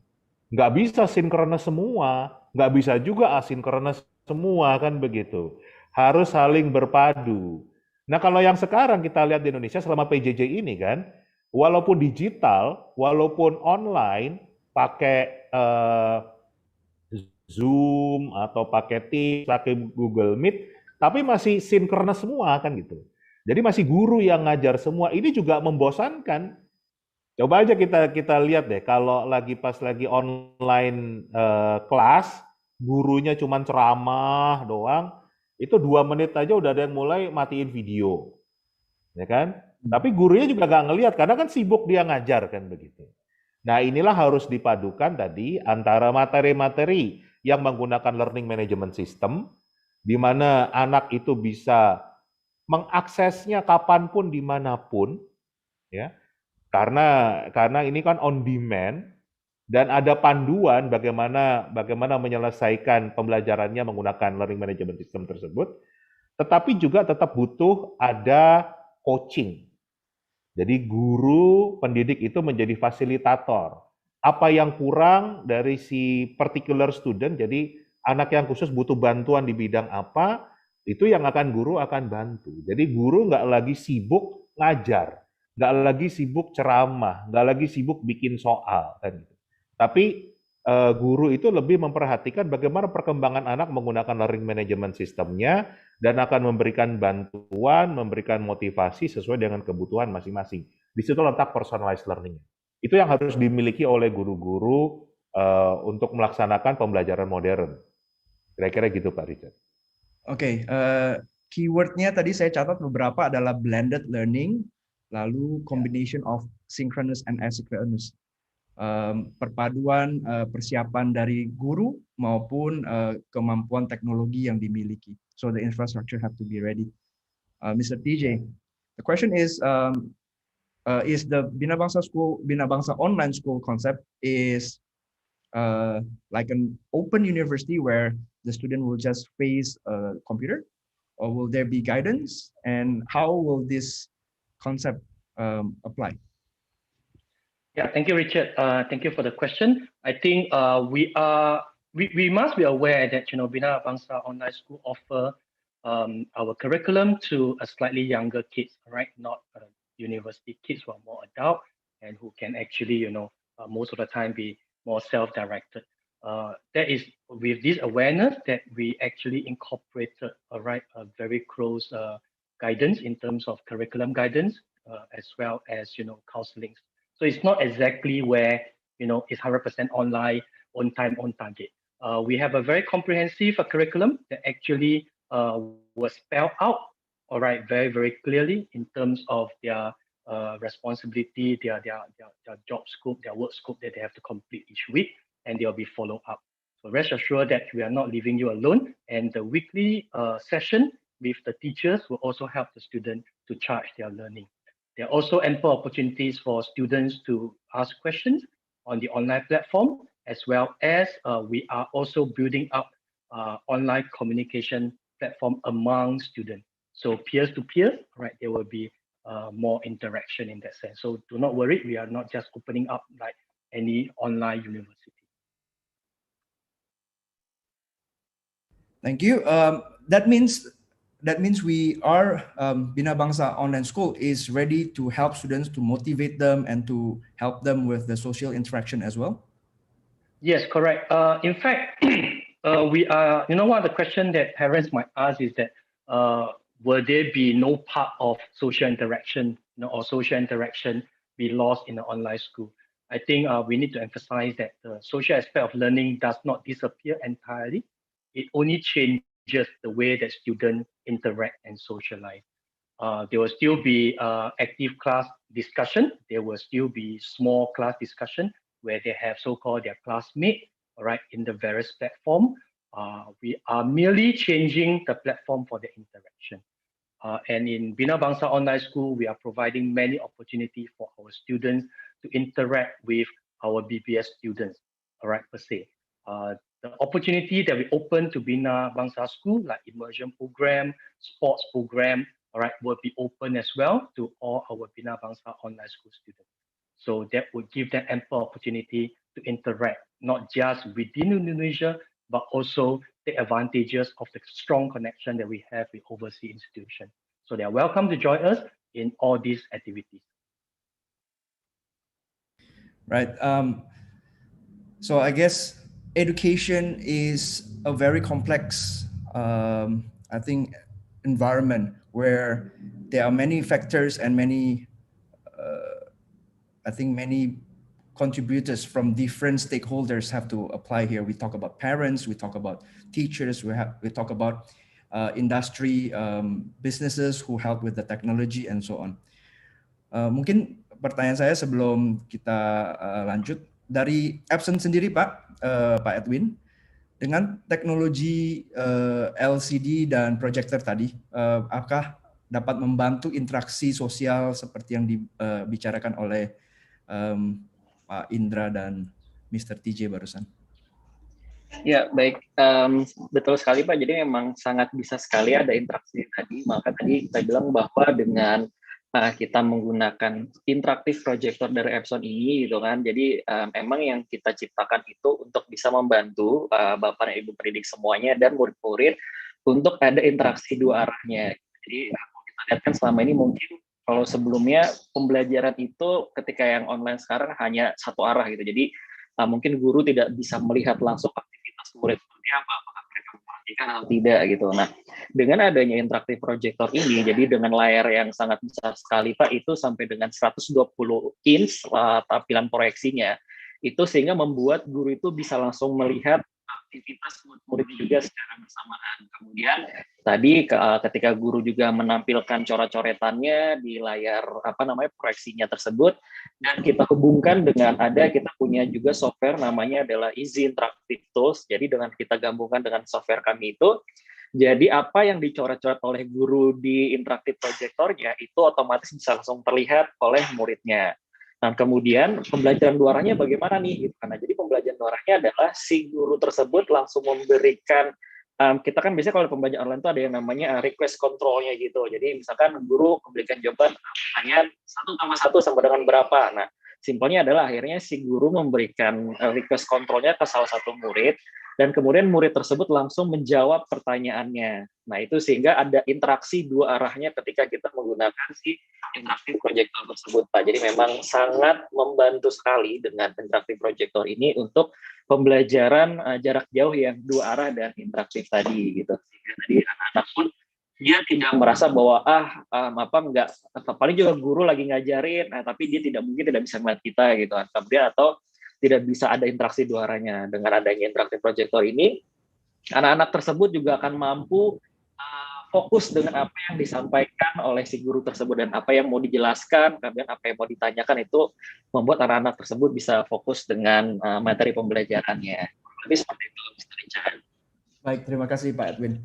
Nggak bisa sinkronus semua, nggak bisa juga asinkronus semua, kan begitu. Harus saling berpadu. Nah, kalau yang sekarang kita lihat di Indonesia selama PJJ ini kan, walaupun digital, walaupun online, pakai Zoom atau pakai Teams, pakai Google Meet, tapi masih sinkronus semua kan gitu. Jadi masih guru yang ngajar semua. Ini juga membosankan. Coba aja kita lihat deh, kalau pas lagi online kelas, gurunya cuma ceramah doang, itu 2 menit aja udah ada yang mulai matiin video, ya kan? Tapi gurunya juga nggak ngelihat karena kan sibuk dia ngajar kan begitu. Nah, inilah harus dipadukan tadi antara materi-materi yang menggunakan learning management system, di mana anak itu bisa mengaksesnya kapanpun, dimanapun, ya. Karena ini kan on demand dan ada panduan bagaimana menyelesaikan pembelajarannya menggunakan learning management system tersebut, tetapi juga tetap butuh ada coaching. Jadi guru pendidik itu menjadi fasilitator. Apa yang kurang dari si particular student, jadi anak yang khusus butuh bantuan di bidang apa, itu yang guru akan bantu. Jadi guru nggak lagi sibuk ngajar, nggak lagi sibuk ceramah, nggak lagi sibuk bikin soal, kan gitu. Tapi guru itu lebih memperhatikan bagaimana perkembangan anak menggunakan learning management systemnya dan akan memberikan bantuan, memberikan motivasi sesuai dengan kebutuhan masing-masing. Di situ letak personalized learning. Itu yang harus dimiliki oleh guru-guru untuk melaksanakan pembelajaran modern. Kira-kira gitu, Pak Richard. Oke, keywordnya tadi saya catat beberapa adalah blended learning, lalu combination of synchronous and asynchronous. Perpaduan persiapan dari guru maupun kemampuan teknologi yang dimiliki. So the infrastructure have to be ready. Mr. TJ, the question is the Bina Bangsa online school concept is like an open university where the student will just face a computer, or will there be guidance, and how will this concept apply? Yeah, thank you, Richard. Thank you for the question. I think we must be aware that Bina Bangsa Online School offer our curriculum to a slightly younger kids, right? Not university kids who are more adult and who can actually, most of the time be more self-directed. That is with this awareness that we actually incorporated, a very close guidance in terms of curriculum guidance as well as counseling. So it's not exactly where it's 100% online, on time, on target. We have a very comprehensive curriculum that actually was spelled out all right, very, very clearly in terms of their responsibility, their job scope, their work scope that they have to complete each week, and they'll be followed up. So rest assured that we are not leaving you alone, and the weekly session with the teachers will also help the student to charge their learning. There are also ample opportunities for students to ask questions on the online platform, as well as we are also building up online communication platform among students. So peers to peers, right, there will be more interaction in that sense. So do not worry, we are not just opening up like any online university. Thank you. That means we are Bina Bangsa Online School is ready to help students, to motivate them and to help them with the social interaction as well. Yes, correct. In fact, we are, one of the questions that parents might ask is that, will there be no part of social interaction, or social interaction be lost in the online school? I think we need to emphasize that the social aspect of learning does not disappear entirely. It only changes the way that students interact and socialize. There will still be active class discussion. There will still be small class discussion where they have so-called their classmate, all right, in the various platform. We are merely changing the platform for the interaction. And in Bina Bangsa Online School, we are providing many opportunities for our students to interact with our BBS students, all right, per se. The opportunity that we open to Bina Bangsa School, like immersion program, sports program, all right, will be open as well to all our Bina Bangsa Online School students. So that would give them ample opportunity to interact, not just within Indonesia, but also take advantages of the strong connection that we have with overseas institutions. So they are welcome to join us in all these activities. Right. So I guess education is a very complex, I think, environment where there are many factors and many contributors from different stakeholders have to apply here. We talk about parents, we talk about teachers, we talk about industry, businesses who help with the technology and so on. Mungkin pertanyaan saya sebelum kita lanjut, dari Epson sendiri Pak Edwin, dengan teknologi LCD dan projector tadi, apakah dapat membantu interaksi sosial seperti yang dibicarakan oleh Pak Indra dan Mr. TJ barusan? Ya, baik. Betul sekali Pak. Jadi memang sangat bisa sekali ada interaksi tadi. Maka tadi kita bilang bahwa dengan kita menggunakan interaktif projector dari Epson ini gitu kan. Jadi memang yang kita ciptakan itu untuk bisa membantu Bapak dan Ibu pendidik semuanya dan murid-murid untuk ada interaksi dua arahnya. Jadi kalau kita lihat kan selama ini mungkin kalau sebelumnya pembelajaran itu ketika yang online sekarang hanya satu arah gitu. Jadi mungkin guru tidak bisa melihat langsung aktivitas murid seperti apa, apakah mereka memperhatikan atau tidak gitu. Nah, dengan adanya interaktif projector ini, jadi dengan layar yang sangat besar sekali Pak, itu sampai dengan 120 inch tampilan proyeksinya, itu sehingga membuat guru itu bisa langsung melihat aktivitas murid juga secara bersamaan. Kemudian tadi ketika guru juga menampilkan coret-coretannya di layar proyeksinya tersebut, dan kita hubungkan dengan kita punya juga software namanya adalah Easy Interactive Tools. Jadi dengan kita gabungkan dengan software kami itu, jadi apa yang dicoret-coret oleh guru di interaktif projectornya itu otomatis bisa langsung terlihat oleh muridnya. Nah, kemudian pembelajaran dua arahnya bagaimana nih? Gitu. Karena jadi pembelajaran dua arahnya adalah si guru tersebut langsung memberikan, kita kan biasanya kalau pembelajaran online itu ada yang namanya request control-nya gitu. Jadi misalkan guru memberikan jawaban pertanyaan 1 tambah 1 sama dengan berapa. Nah, simpelnya adalah akhirnya si guru memberikan request control-nya ke salah satu murid, dan kemudian murid tersebut langsung menjawab pertanyaannya. Nah, itu sehingga ada interaksi dua arahnya ketika kita menggunakan si interaktif projector tersebut, Pak. Jadi memang sangat membantu sekali dengan interaktif projector ini untuk pembelajaran jarak jauh yang dua arah dan interaktif tadi gitu. Sehingga tadi anak-anak pun dia tidak merasa bahwa paling juga guru lagi ngajarin, tapi dia tidak bisa melihat kita gitu, kemudian atau tidak bisa ada interaksi dua arahnya. Dengan adanya interaktif projector ini, anak-anak tersebut juga akan mampu fokus dengan apa yang disampaikan oleh si guru tersebut dan apa yang mau dijelaskan, kemudian apa yang mau ditanyakan itu membuat anak-anak tersebut bisa fokus dengan materi pembelajarannya. Lebih seperti itu, Mr. Richard. Baik, terima kasih Pak Edwin.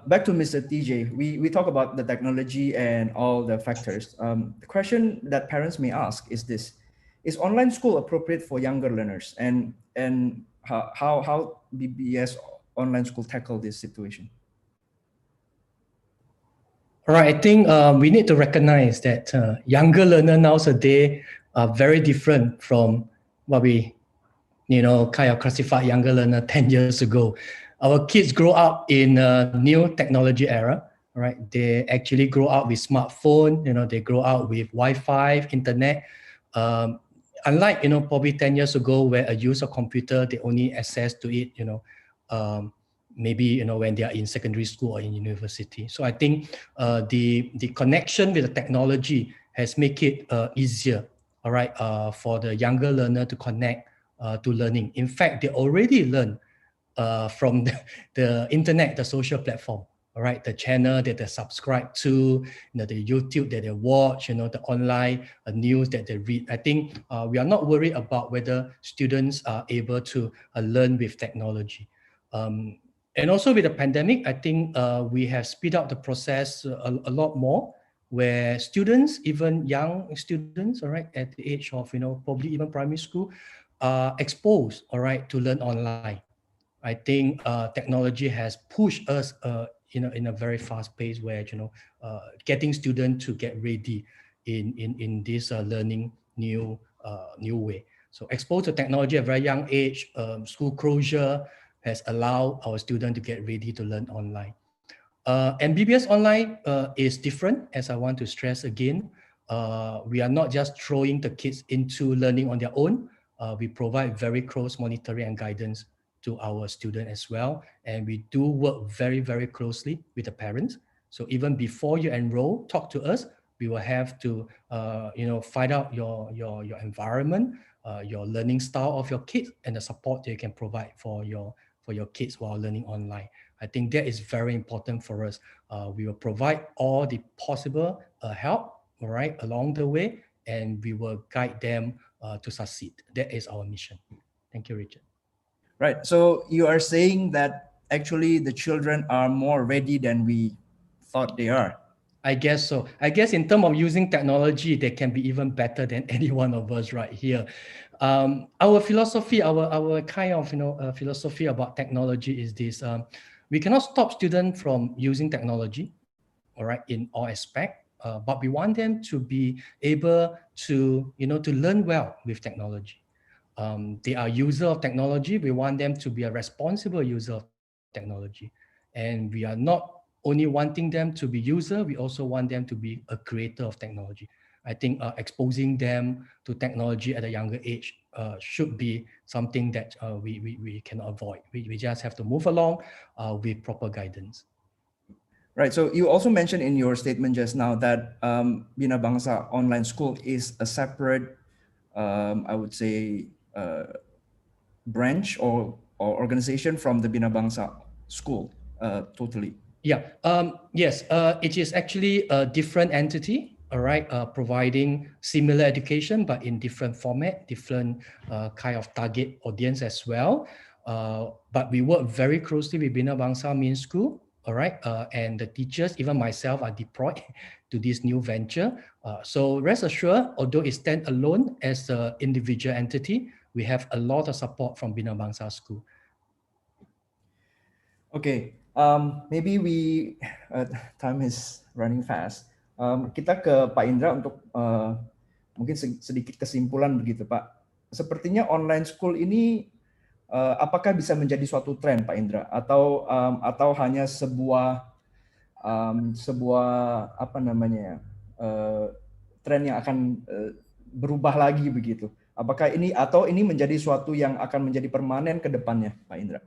Back to Mr. TJ, we talk about the technology and all the factors. The question that parents may ask is this: is online school appropriate for younger learners, and how BBS online school tackle this situation? All right, I think we need to recognize that younger learners nowadays are very different from what we, kind of classified younger learner 10 years ago. Our kids grow up in a new technology era, right? They actually grow up with smartphone, they grow up with Wi-Fi, internet. Unlike, probably 10 years ago where a user computer, they only access to it, maybe when they are in secondary school or in university. So I think the connection with the technology has made it easier, all right, for the younger learner to connect to learning. In fact, they already learn from the internet, the social platform, all right, the channel that they subscribe to, the YouTube that they watch, the online news that they read. I think we are not worried about whether students are able to learn with technology. And also with the pandemic, I think we have speed up the process a lot more, where students, even young students, all right, at the age of, probably even primary school, are exposed, all right, to learn online. I think technology has pushed us, in a very fast pace where, getting students to get ready in this learning new way. So exposed to technology at a very young age, school closure has allowed our students to get ready to learn online. And BBS Online is different, as I want to stress again. We are not just throwing the kids into learning on their own. We provide very close monitoring and guidance to our students as well. And we do work very, very closely with the parents. So even before you enroll, talk to us. We will have to, find out your environment, your learning style of your kids, and the support that you can provide for your kids while learning online. I think that is very important for us. We will provide all the possible help, all right, along the way, and we will guide them to succeed. That is our mission. Thank you, Richard. Right. So you are saying that actually the children are more ready than we thought they are. I guess so. I guess in terms of using technology, they can be even better than any one of us right here. Our philosophy, our kind of philosophy about technology is this: we cannot stop students from using technology, all right, in all aspects. But we want them to be able to to learn well with technology. They are user of technology. We want them to be a responsible user of technology, and we are not only wanting them to be user, we also want them to be a creator of technology. I think exposing them to technology at a younger age should be something that we cannot avoid. We just have to move along with proper guidance. Right. So you also mentioned in your statement just now that Bina Bangsa Online School is a separate, I would say, branch or organization from the Bina Bangsa School, totally. Yeah. Yes. It is actually a different entity. All right. Providing similar education, but in different format, different kind of target audience as well. But we work very closely with Bina Bangsa Main School. All right. And the teachers, even myself, are deployed to this new venture. So rest assured, although it stands alone as an individual entity, we have a lot of support from Bina Bangsa School. Okay. Maybe time is running fast. Kita ke Pak Indra untuk mungkin sedikit kesimpulan begitu Pak. Sepertinya online school ini apakah bisa menjadi suatu tren Pak Indra atau hanya sebuah apa namanya tren yang akan berubah lagi begitu? Apakah ini menjadi suatu yang akan menjadi permanen ke depannya Pak Indra?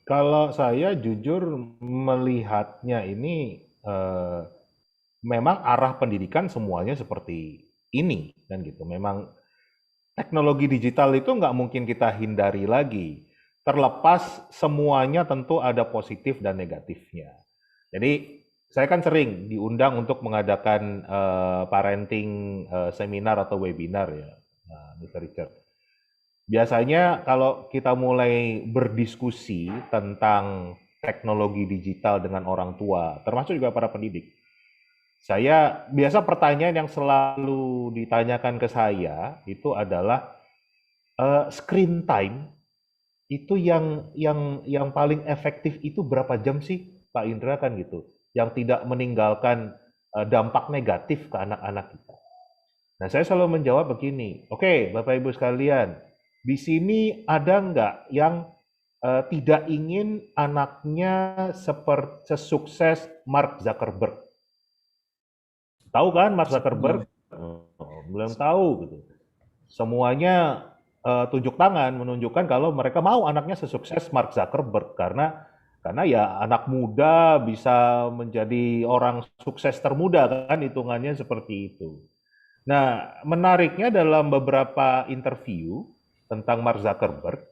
Kalau saya jujur melihatnya ini memang arah pendidikan semuanya seperti ini kan gitu. Memang teknologi digital itu nggak mungkin kita hindari lagi. Terlepas semuanya tentu ada positif dan negatifnya. Jadi saya kan sering diundang untuk mengadakan parenting seminar atau webinar ya, Mr. Richard. Biasanya kalau kita mulai berdiskusi tentang teknologi digital dengan orang tua, termasuk juga para pendidik, saya biasa pertanyaan yang selalu ditanyakan ke saya itu adalah screen time itu yang paling efektif itu berapa jam sih, Pak Indra, kan gitu, yang tidak meninggalkan dampak negatif ke anak-anak kita. Nah, saya selalu menjawab begini, oke, Bapak Ibu sekalian, di sini ada nggak yang tidak ingin anaknya seperti sesukses Mark Zuckerberg? Tahu kan Mark Zuckerberg? Belum tahu gitu. Semuanya tunjuk tangan menunjukkan kalau mereka mau anaknya sesukses Mark Zuckerberg karena ya anak muda bisa menjadi orang sukses termuda kan, hitungannya seperti itu. Nah, menariknya dalam beberapa interview tentang Mark Zuckerberg,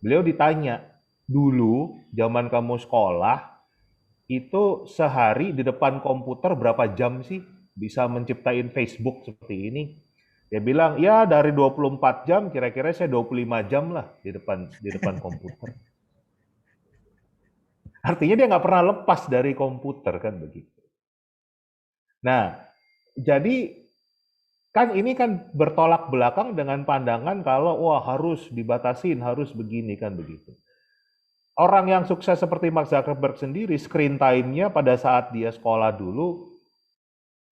beliau ditanya, dulu zaman kamu sekolah itu sehari di depan komputer berapa jam sih bisa menciptain Facebook seperti ini? Dia bilang, ya dari 24 jam kira-kira saya 25 jam lah di depan komputer. Artinya dia nggak pernah lepas dari komputer kan begitu. Nah, jadi kan ini kan bertolak belakang dengan pandangan kalau wah harus dibatasin, harus begini kan begitu. Orang yang sukses seperti Mark Zuckerberg sendiri, screen time-nya pada saat dia sekolah dulu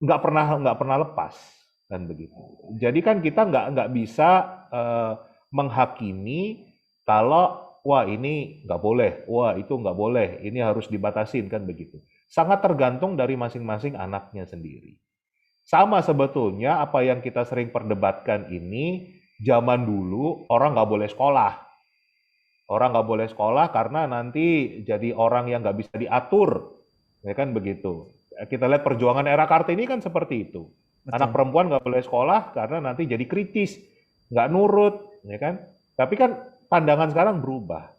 nggak pernah lepas kan begitu. Jadi kan kita nggak bisa menghakimi kalau wah ini nggak boleh, wah itu nggak boleh, ini harus dibatasin kan begitu. Sangat tergantung dari masing-masing anaknya sendiri. Sama sebetulnya apa yang kita sering perdebatkan ini, zaman dulu orang nggak boleh sekolah. Orang nggak boleh sekolah karena nanti jadi orang yang nggak bisa diatur, ya kan begitu. Kita lihat perjuangan era Kartini kan seperti itu. Betul. Anak perempuan nggak boleh sekolah karena nanti jadi kritis, nggak nurut, ya kan. Tapi kan pandangan sekarang berubah.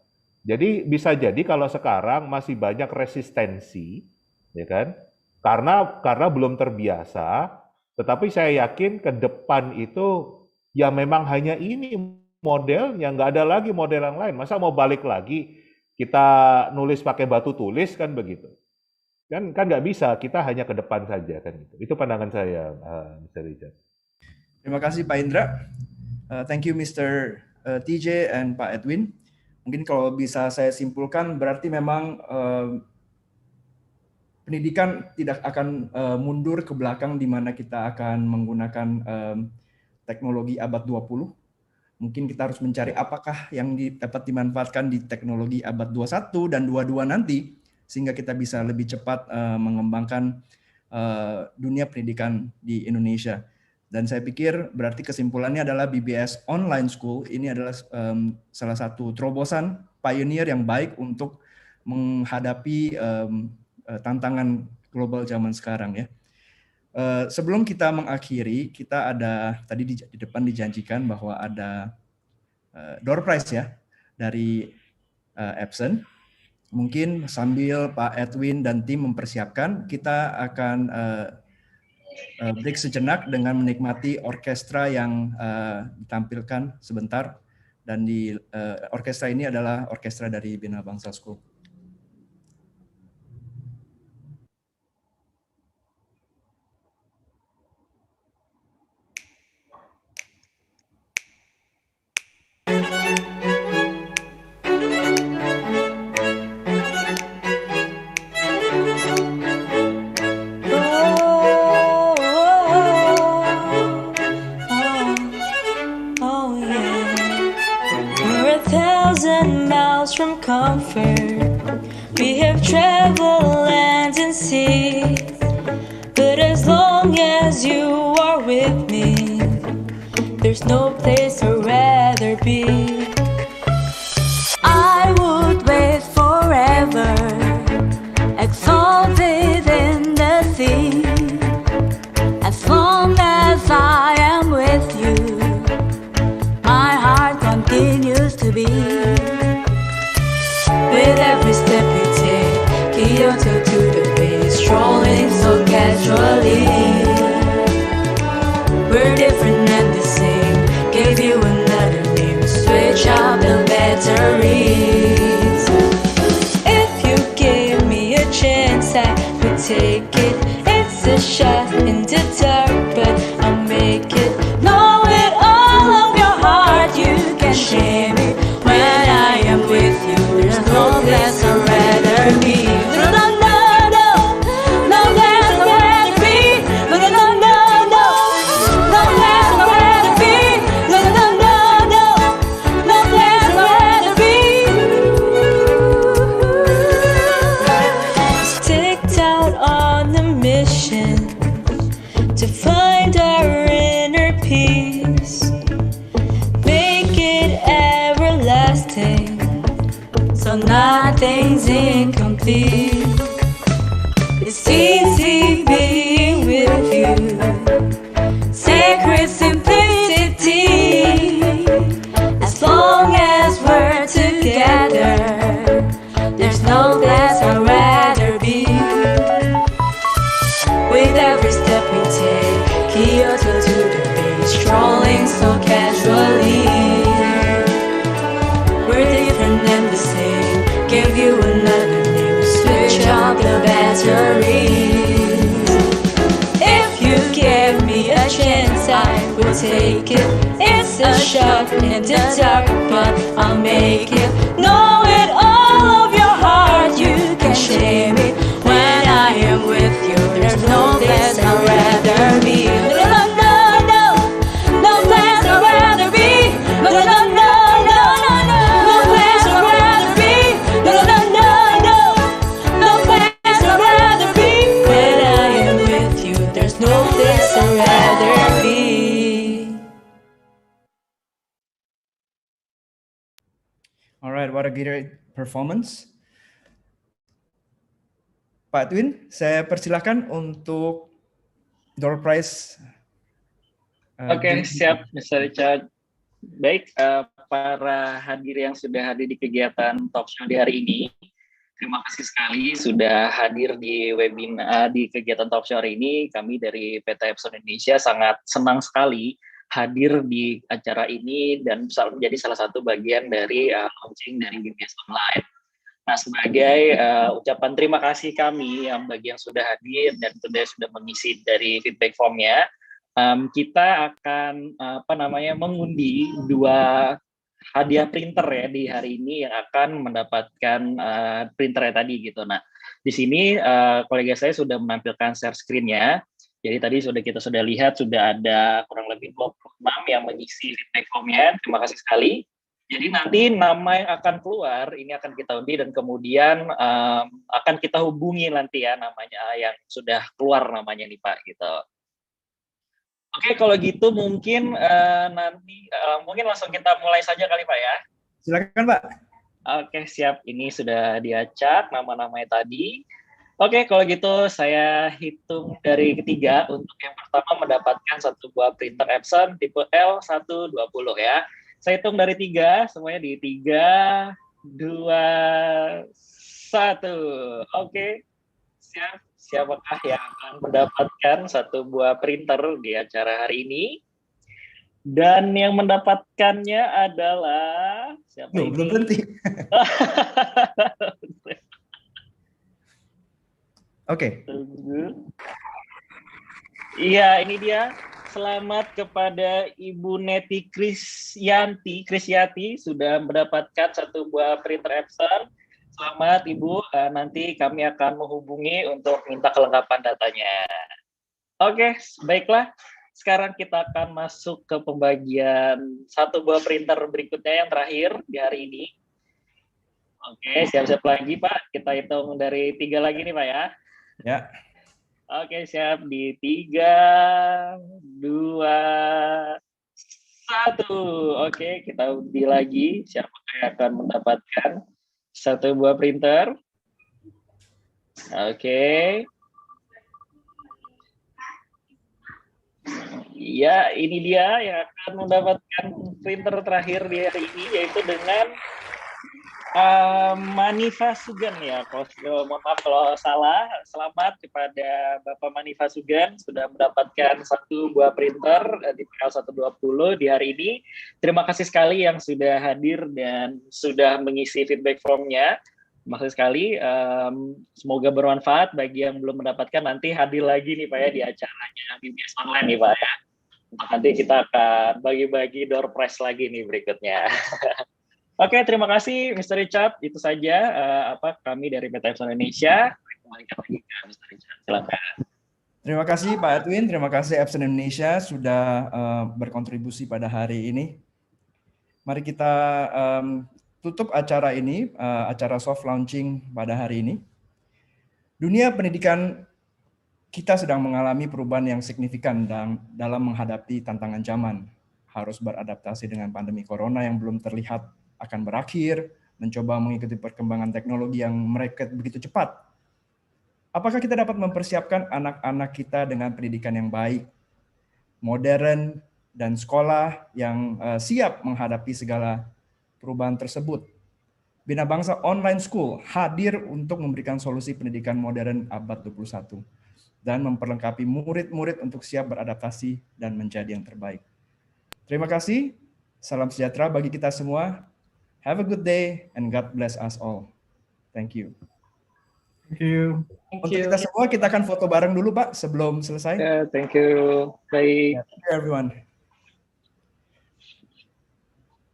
Jadi bisa jadi kalau sekarang masih banyak resistensi, ya kan? Karena belum terbiasa. Tetapi saya yakin ke depan itu ya memang hanya ini model, yang nggak ada lagi model yang lain. Masa mau balik lagi kita nulis pakai batu tulis kan begitu? Kan nggak bisa. Kita hanya ke depan saja kan itu. Itu pandangan saya, Mr. Richard. Terima kasih Pak Indra. Thank you Mr. TJ and Pak Edwin. Mungkin kalau bisa saya simpulkan berarti memang pendidikan tidak akan mundur ke belakang di mana kita akan menggunakan teknologi abad 20. Mungkin kita harus mencari apakah yang dapat dimanfaatkan di teknologi abad 21 dan 22 nanti sehingga kita bisa lebih cepat mengembangkan dunia pendidikan di Indonesia. Dan saya pikir berarti kesimpulannya adalah BBS Online School ini adalah salah satu terobosan pioneer yang baik untuk menghadapi tantangan global zaman sekarang ya. Sebelum kita mengakhiri, kita ada tadi di depan dijanjikan bahwa ada door prize ya dari Epson. Mungkin sambil Pak Edwin dan tim mempersiapkan, kita akan break sejenak dengan menikmati orkestra yang ditampilkan sebentar, dan di orkestra ini adalah orkestra dari Bina Bangsa School. From comfort, we have traveled lands and seas, but as long as you are with me, there's no place I'd rather be. I would wait forever, exalted in the sea, as long as I am with you, my heart continues to beat. With every step we take, Kyoto to the batteries. If you give me a chance, I would take it. It's a shot in the dark, but I'll make it. Know it all of your heart, you can share it. When I am with you, there's no place I'd rather be. No, no, no, no, no place I'd rather be. No, no, no, no, no, no place I'd rather be. No, no, no, no, no, no place I'd rather be. Sticked out on a mission to find our inner peace, make it everlasting, so nothing's incomplete. It's easy being with you, sacred simplicity. As long as we're together, there's no place I'd rather be. With every step we take, Kyoto to the bay, strolling so casually. We're different and the same, give you another name, switch off the batteries. If you give me a chance, I will take it. It's a shot in the dark, but I'll make it. Know it all of your heart, you can share it. When I am with you, there's no place I'd rather be. No, no, no, no, no place I'd rather be. No, no, no, no, no, no place I'd rather be. No, no, no, no, no, no place I'd rather be. When I am with you, there's no place I'd rather be. Alright, what a great performance. Pak Twin, saya persilahkan untuk door prize. Oke, siap, Mr. Richard. Baik, para hadir yang sudah hadir di kegiatan talk show di hari ini, terima kasih sekali sudah hadir di webinar di kegiatan talk show hari ini. Kami dari PT Epson Indonesia sangat senang sekali hadir di acara ini dan menjadi salah satu bagian dari launching dari BBS Online. Nah, sebagai ucapan terima kasih kami yang bagi yang sudah hadir dan sudah mengisi dari feedback formnya, kita akan mengundi 2 hadiah printer ya di hari ini yang akan mendapatkan printer tadi gitu. Nah, di sini kolega saya sudah menampilkan share screen-nya. Jadi tadi kita sudah lihat sudah ada kurang lebih 26 yang mengisi feedback formnya. Terima kasih sekali. Jadi nanti nama yang akan keluar ini akan kita undi dan kemudian akan kita hubungi nanti ya namanya yang sudah keluar namanya nih Pak gitu. Oke, kalau gitu mungkin nanti mungkin langsung kita mulai saja kali Pak ya. Silakan Pak. Oke, siap. Ini sudah diacak nama-namanya tadi. Oke, kalau gitu saya hitung dari ketiga untuk yang pertama mendapatkan 1 buah printer Epson tipe L120 ya. Saya hitung dari 3, semuanya di 3, 2, 1. Oke, siap. Siapakah yang akan mendapatkan 1 buah printer di acara hari ini? Dan yang mendapatkannya adalah siapa ini? Belum berhenti. Oke. Iya, ini dia. Selamat kepada Ibu Neti Krisyati sudah mendapatkan 1 buah printer Epson. Selamat Ibu, nanti kami akan menghubungi untuk minta kelengkapan datanya. Oke, baiklah. Sekarang kita akan masuk ke pembagian 1 buah printer berikutnya yang terakhir di hari ini. Oke, siap-siap lagi Pak. Kita hitung dari 3 lagi nih Pak ya. Ya. Oke, siap di 3, 2, 1. Oke, kita undi lagi. Siapa yang akan mendapatkan 1 buah printer? Oke. Ya, ini dia yang akan mendapatkan printer terakhir di hari ini, yaitu dengan Manifa Sugan ya, mohon maaf kalau salah. Selamat kepada Bapak Manifa Sugan sudah mendapatkan 1 buah printer di PL120 di hari ini. Terima kasih sekali yang sudah hadir dan sudah mengisi feedback formnya. Terima kasih sekali. Semoga bermanfaat bagi yang belum mendapatkan, nanti hadir lagi nih Pak ya di acaranya BBS Online nih Pak ya. Nanti kita akan bagi-bagi door prize lagi nih berikutnya. Oke, terima kasih Mr. Richard. Itu saja kami dari PT Epson Indonesia. Kembalikan lagi ke Mr. Richard. Silakan. Terima kasih Pak Edwin, terima kasih Epson Indonesia sudah berkontribusi pada hari ini. Mari kita tutup acara ini, acara soft launching pada hari ini. Dunia pendidikan kita sedang mengalami perubahan yang signifikan dalam menghadapi tantangan zaman. Harus beradaptasi dengan pandemi corona yang belum terlihat akan berakhir, mencoba mengikuti perkembangan teknologi yang mereka begitu cepat. Apakah kita dapat mempersiapkan anak-anak kita dengan pendidikan yang baik, modern, dan sekolah yang siap menghadapi segala perubahan tersebut? Bina Bangsa Online School hadir untuk memberikan solusi pendidikan modern abad 21 dan memperlengkapi murid-murid untuk siap beradaptasi dan menjadi yang terbaik. Terima kasih, salam sejahtera bagi kita semua. Have a good day and God bless us all. Thank you. Thank you. Untuk kita semua, kita akan foto bareng dulu Pak sebelum selesai. Thank you. Baik. Thank you everyone.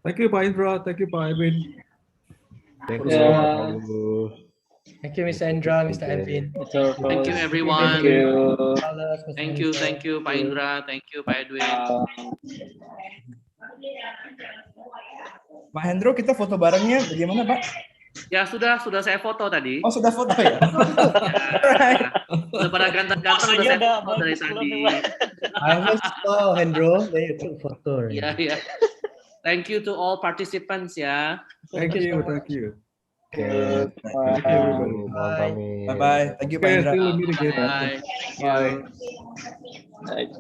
Thank you Pak Indra, thank you Pak Edwin. Thank you. Thank you Mr. Indra, Mr. Edwin. Thank you everyone. Thank you. Thank you Pak Indra, thank you Pak Edwin. Pak Hendro, kita foto barengnya bagaimana Pak? Ya sudah saya foto tadi. Oh sudah foto ya? Sudah pada ganteng-ganteng sudah saya foto dari tadi. I saw Hendro, they took photo. Ya. Thank you to all participants ya. Thank you. Thank you. Bye bye. Thank you Pak Indra. Bye. Bye.